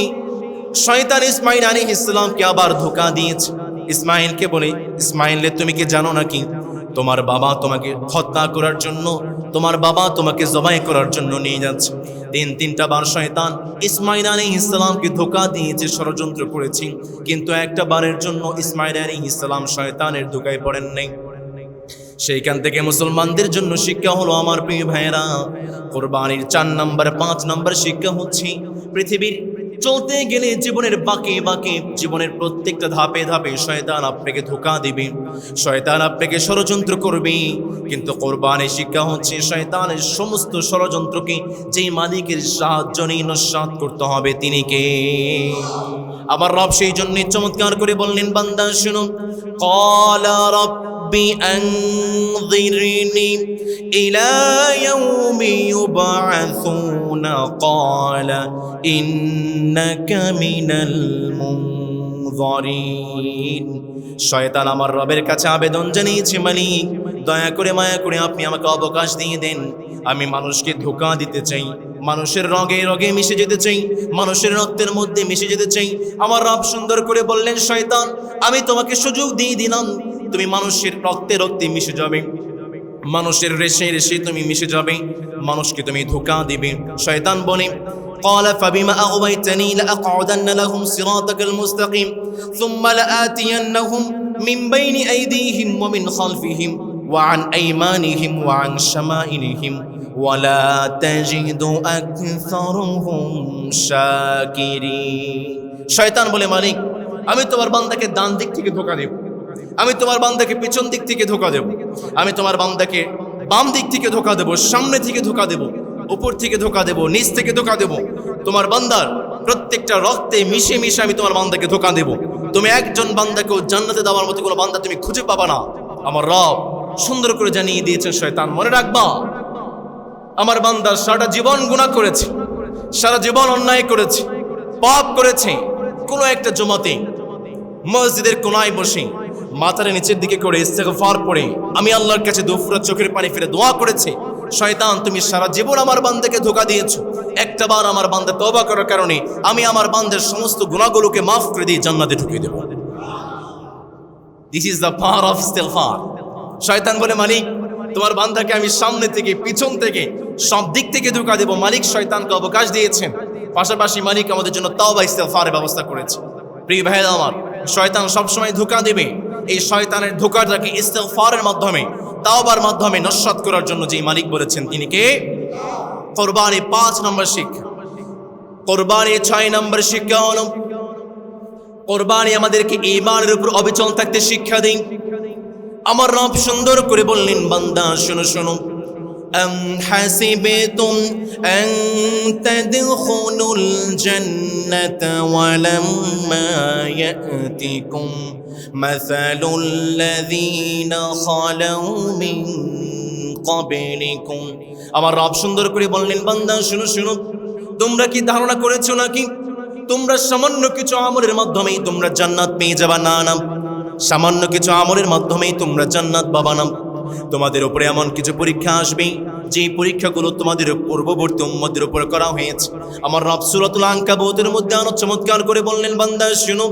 A: শয়তান ইসমাঈল আলাইহিস সালামকে আবার ধোঁকা দিয়েছে। ইসমাঈলকে বলে, ইসমাঈল রে, তুমি কি জানো নাকি তোমার বাবা তোমাকে হত্যা করার জন্য, তোমার বাবা তোমাকে জবাই করার জন্য নিয়ে যাচ্ছে? 3টা বার শয়তান ইসমাঈল আলাইহিস সালামকে ধোঁকা দিয়েছে, ষড়যন্ত্র করেছে, কিন্তু একটা বারের জন্য ইসমাঈল আলাইহিস সালাম শয়তানের ধোঁকায় পড়েন নাই। সেইখান থেকে মুসলমানদের জন্য শিক্ষা হলো, আমার প্রিয় ভাইয়েরা, কোরবানির 4 নম্বর 5 নম্বর শিক্ষা হচ্ছে পৃথিবীর চলতে গেলে জীবনের বাঁকে বাঁকে, জীবনের প্রত্যেকটা ধাপে ধাপে শয়তান আপনাকে ধোঁকা দিবে, শয়তান আপনাকে ষড়যন্ত্র করবে। কিন্তু কোরবানির শিক্ষা হচ্ছে শয়তানের সমস্ত ষড়যন্ত্রকে যেই মালিকের সাহায্য নিয়ে নস্যাৎ করতে হবে, তিনি কে? আমার রব সেই জন্য চমৎকার করে বললেন, বান্দা শুনো, ক্বালা রাব্বি আনযিরনি ইলা ইয়াউমি ইউবআসুনা ক্বালা ইন্নাকা মিনাল মুনযারিন। শয়তান আমার রবের কাছে আবেদন জানিয়েছে, মালিক, দয়া করে মায়া করে আপনি আমাকে অবকাশ দিয়ে দেন। আমি মানুষকে ধোঁকা দিতে চাই, মানুষের রগে রগে মিশে যেতে চাই, মানুষের রক্তের মধ্যে মিশে যেতে চাই। আমার রব সুন্দর করে বললেন, শয়তান, আমি তোমাকে সুযোগ দিয়ে দিলাম, তুমি মানুষের রক্তে রক্তে মিশে যাবে, মানুষের রেশে রেশে তুমি মিশে যাবে, মানুষকে তুমি ধোঁকা দিবে। শয়তান বলে, قال فبما أغويتني لأقعدن لهم صراطك المستقيم ثم لآتينهم من بين أيديهم ومن خلفهم وعن أيمانهم وعن شمائلهم ولا تجد أكثرهم شاكرين। শয়তান বলে, মালিক, আমি তোমার বান্দাকে ডান দিক থেকে ধোঁকা দেব, আমি তোমার বান্দাকে পিছন দিক থেকে ধোঁকা দেব, আমি তোমার বান্দাকে বাম দিক থেকে ধোঁকা দেব, সামনে থেকে ধোঁকা দেব, উপর থেকে ধোঁকা দেব, নিচ থেকে ধোঁকা দেব। তোমার বান্দার প্রত্যেকটা রক্তে মিশে মিশে আমি তোমার বান্দাকে ধোঁকা দেব। তুমি একজন বান্দাকেও জান্নাতে দেওয়ার মতো কোনো বান্দা তুমি খুঁজে পাবা না। আমার রব সুন্দর করে জানিয়ে দিয়েছেন, শয়তান, মনে রাখবা, আমার বান্দা সারাটা জীবন গুনাহ করেছে, সারা জীবন অন্যায় করেছে, পাপ করেছে। কোনো একটা জমাতে মসজিদের কোনায় বসে মাথার নিচের দিকে করে ইস্তেগফার পড়ে আমি আল্লাহর কাছে দুফুরা চোখের পানি ফেলে দোয়া করেছে, শয়তান, তুমি সারা জীবন আমার বান্দাকে ধোঁকা দিয়েছো, একটা বার আমার বান্দা তওবা করার কারণে আমি আমার বান্দার সমস্ত গুনাহগুলোকে মাফ করে দিয়ে জান্নাতে ঢুকিয়ে দেব। This is the power of ইস্তেগফার। শয়তান বলে, মালিক, তোমার বান্দাকে আমি সামনে থেকে পিছন থেকে সব দিক থেকে ধোঁকা দেব। মালিক শয়তানকে অবকাশ দিয়েছেন, পাশাপাশি মালিক আমাদের জন্য তাওবা ইস্তেগফারের ব্যবস্থা করেছে। প্রিয় ভাইরা আমার, শয়তান সবসময় ধোঁকা দেবে। এই শয়তানের ধোঁকাটাকে ইস্তেগফারের মাধ্যমে, তাওবার মাধ্যমে নস্যাৎ করার জন্য যেই মালিক বলেছেন, তিনি কে? কোরবানি 5 নম্বর শিক্ষা। কোরবানি 6 নম্বর শিক্ষা হলো, কোরবানি আমাদেরকে ঈমানের উপর অবিচল থাকতে শিক্ষা দেয়। আমার রব সুন্দর করে বললেন, বান্দা শোনো শোনো, أم حسبتم أن تدخلوا الجنة ولما يأتكم مثل الذين خلوا من قبلكم আমার রব সুন্দর করে বললেন বান্দা শুনো শুনো তোমরা কি ধারণা করেছো নাকি তোমরা সামান্য কিছু আমলের মাধ্যমেই তোমরা জান্নাত পেয়ে যাবা না না সামান্য কিছু আমলের মাধ্যমেই তোমরা জান্নাত পাবা না তোমাদের উপরে এমন কিছু পরীক্ষা আসবে যে পরীক্ষাগুলো তোমাদের পূর্ববর্তী উম্মতের উপর করা হয়েছে আমার রব সূরাতুল আনকাবুতের মধ্যে আরো চমৎকার করে বললেন বান্দা শুনো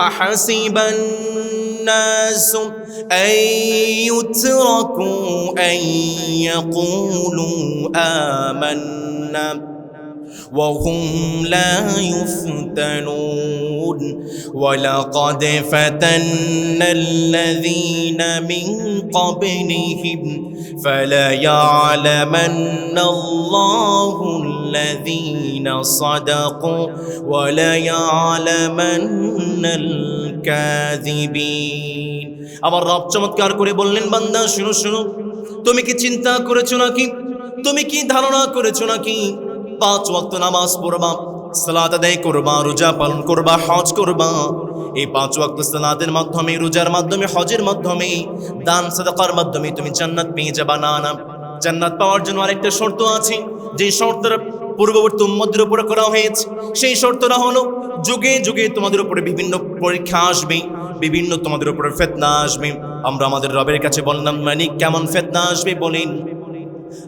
A: আহাসিবান নাসু আইয়ুতরাকু আইয়াকুলু আমান্না وهم لا يفتنون ولقد فتنا الذين من قبلهم فليعلمن الله الذين صدقوا وليعلمن الكاذبين আমার রব চমৎকার করে বললেন বান্দা শুনো শুনো তুমি কি চিন্তা করেছো নাকি তুমি কি ধারণা করেছো নাকি 5 ওয়াক্ত নামাজ পড়বা সালাত আদায় করবা রোজা পালন করবা হজ করবা এই 5 ওয়াক্ত সালাতের মাধ্যমে রোজার মাধ্যমে হজের মাধ্যমে দান সাদাকার মাধ্যমে তুমি জান্নাত পেয়ে যাবা না না জান্নাত পাওয়ার জন্য আরেকটা শর্ত আছে যে শর্তটা পূর্ববর্তী উম্মতের উপর করা হয়েছে সেই শর্তটা হলো যুগে যুগে তোমাদের উপরে বিভিন্ন পরীক্ষা আসবে বিভিন্ন তোমাদের উপরে ফিতনা আসবে আমরা আমাদের রবের কাছে বললাম মানে কেমন ফিতনা আসবে বলেন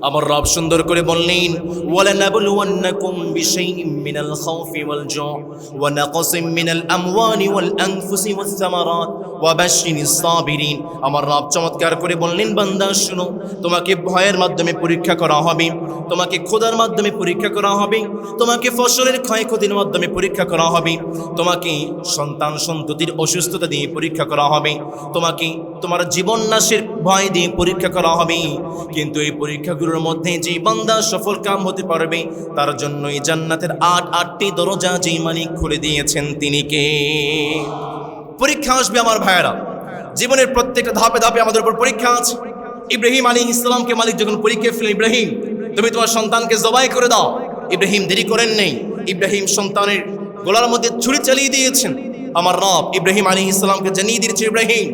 A: আমার রব সুন্দর করে বললেন ওয়ালানাবলুওয়ান্নাকুম বিশাইইম মিনাল খাউফি ওয়াল জু' ওয়া নাকসিম মিনাল আমওয়ালি ওয়াল আনফুসি ওয়াস সামারাত ওয়া বাশশিরিস সাবিরিন আমার রব চমৎকার করে বললেন বান্দা শুনো তোমাকে ভয়ের মাধ্যমে পরীক্ষা করা হবে তোমাকে ক্ষুধার মাধ্যমে পরীক্ষা করা হবে তোমাকে ফসলের ক্ষয়ক্ষতির মাধ্যমে পরীক্ষা করা হবে তোমাকে সন্তান সন্ততির অসুস্থতা দিয়ে পরীক্ষা করা হবে তোমাকে তোমার জীবন নাশের ভয় দিয়ে পরীক্ষা করা হবে কিন্তু এই পরীক্ষাগুলোর মধ্যে যে বান্দা সফল কাম হতে পারবে তার জন্য এই জান্নাতের 8টি দরজা যেই মালিক খুলে দিয়েছেন তিনি কে পরীক্ষা আসবে আমার ভাইয়েরা জীবনের প্রত্যেকটা ধাপে ধাপে আমাদের উপর পরীক্ষা আছে ইব্রাহিম আলাইহিস সালামকে মালিক যখন পরীক্ষায় ফেলেন ইব্রাহিম তুমি তোমার সন্তানকে জবাই করে দাও ইব্রাহিম দেরি করেন নেই ইব্রাহিম সন্তানের গলার মধ্যে ছুরি চালিয়ে দিয়েছেন আমার রব ইব্রাহিম আলাইহিস সালামকে জানিয়ে দিয়েছে ইব্রাহিম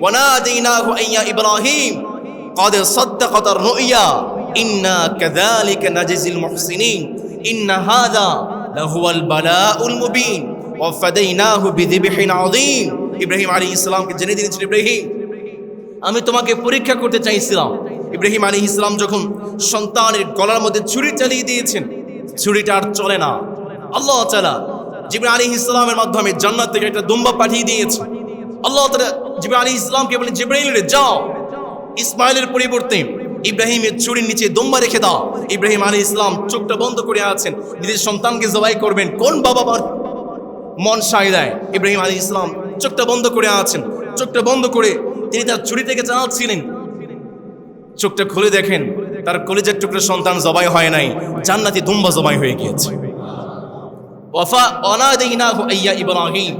A: ওয়ানাদাইনাহু আইয়া ইব্রাহিম قد صدقت الرؤيا إنا كذلك نجزي المحسنين إن هذا لهو البلاء المبين وفديناه بذبح عظيم ইব্রাহিম আলাইহিস সালামকে জানিয়ে দিয়েছেন ইব্রাহিম আমি তোমাকে পরীক্ষা করতে চাইছিলাম ইব্রাহিম আলাইহিস সালাম যখন সন্তানের গলার মধ্যে ছুরি চালিয়ে দিয়েছেন ছুরিটা আর চলে না আল্লাহ তাআলা জিবরাইল আলাইহিস সালামের মাধ্যমে জান্নাত থেকে একটা দুম্বা পাঠিয়ে দিয়েছে আল্লাহ তাআলা জিবরাইল আলাইহিস সালামকে বলেন জিবরাইল রে যাও ইসমাইলের পরিবর্তে ইব্রাহিমের ছুরির নিচে দুম্বা রেখে দাও ইব্রাহিম আলাইহিস সালাম চোখটা বন্ধ করে আছেন নিজের সন্তানকে জবাই করবেন কোন বাবা মন সায় দেয় ইব্রাহিম আলাইহিস সালাম চোখটা বন্ধ করে আছেন চোখটা বন্ধ করে তিনি তার ছুরি থেকে চালাচ্ছিলেন চোখটা খুলে দেখেন তার কলিজার টুকরা সন্তান জবাই হয় নাই জান্নাতি দুম্বা জবাই হয়ে গিয়েছে ওয়াফা ওয়ানাদাইনাহু আইয়া ইব্রাহিম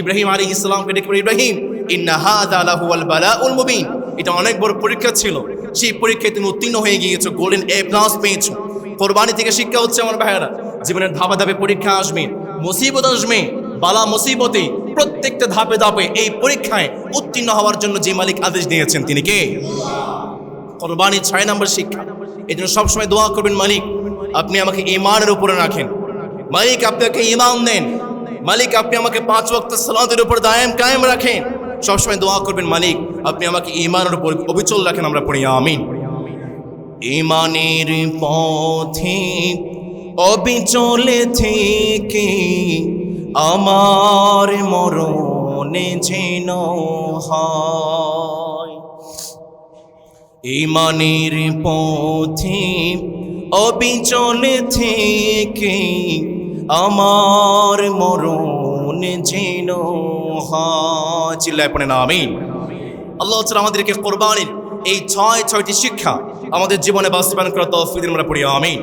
A: ইব্রাহিম আলাইহিস সালামকে ডেকে বলে ইব্রাহিম ইন্না হাযা লাহুয়াল বালাউল মুবিন এটা অনেক বড় পরীক্ষা ছিল সেই পরীক্ষায় তুমি উত্তীর্ণ হয়ে গিয়েছো গোল্ডেন A+ পেয়েছো কোরবানি থেকে শিক্ষা হচ্ছে আমার ভাইয়েরা জীবনের ধাপে ধাপে পরীক্ষা আসবে মুসিবত আসবে বালা মুসিবতে প্রত্যেকটা ধাপে ধাপে এই পরীক্ষায় উত্তীর্ণ হওয়ার জন্য যে মালিক আদেশ দিয়েছেন তিনি কে কোরবানি 6 নম্বর শিক্ষা এজন্য সবসময় দোয়া করবেন মালিক আপনি আমাকে ঈমানের উপরে রাখেন মালিক আপনি আমাকে ঈমান দেন মালিক আপনি আমাকে 5 ওয়াক্ত সালাতের উপর কায়েম রাখেন সবসময় দোয়া করবেন মালিক আপনি আমাকে ঈমানের উপর অবিচল রাখেন আমরা পড়ি আমিন ঈমানের পথে অবিচলে থেকে আমার মরণে যেন হয় ঈমানের পথে অবিচলে থেকে আমার মরণ যেন হয় চিল্লায় পড়েন আমিন আল্লাহ তাআলা আমাদেরকে কোরবানির এই 6টি শিক্ষা আমাদের জীবনে বাস্তবায়ন করার তৌফিক দিন আমরা পড়ি আমিন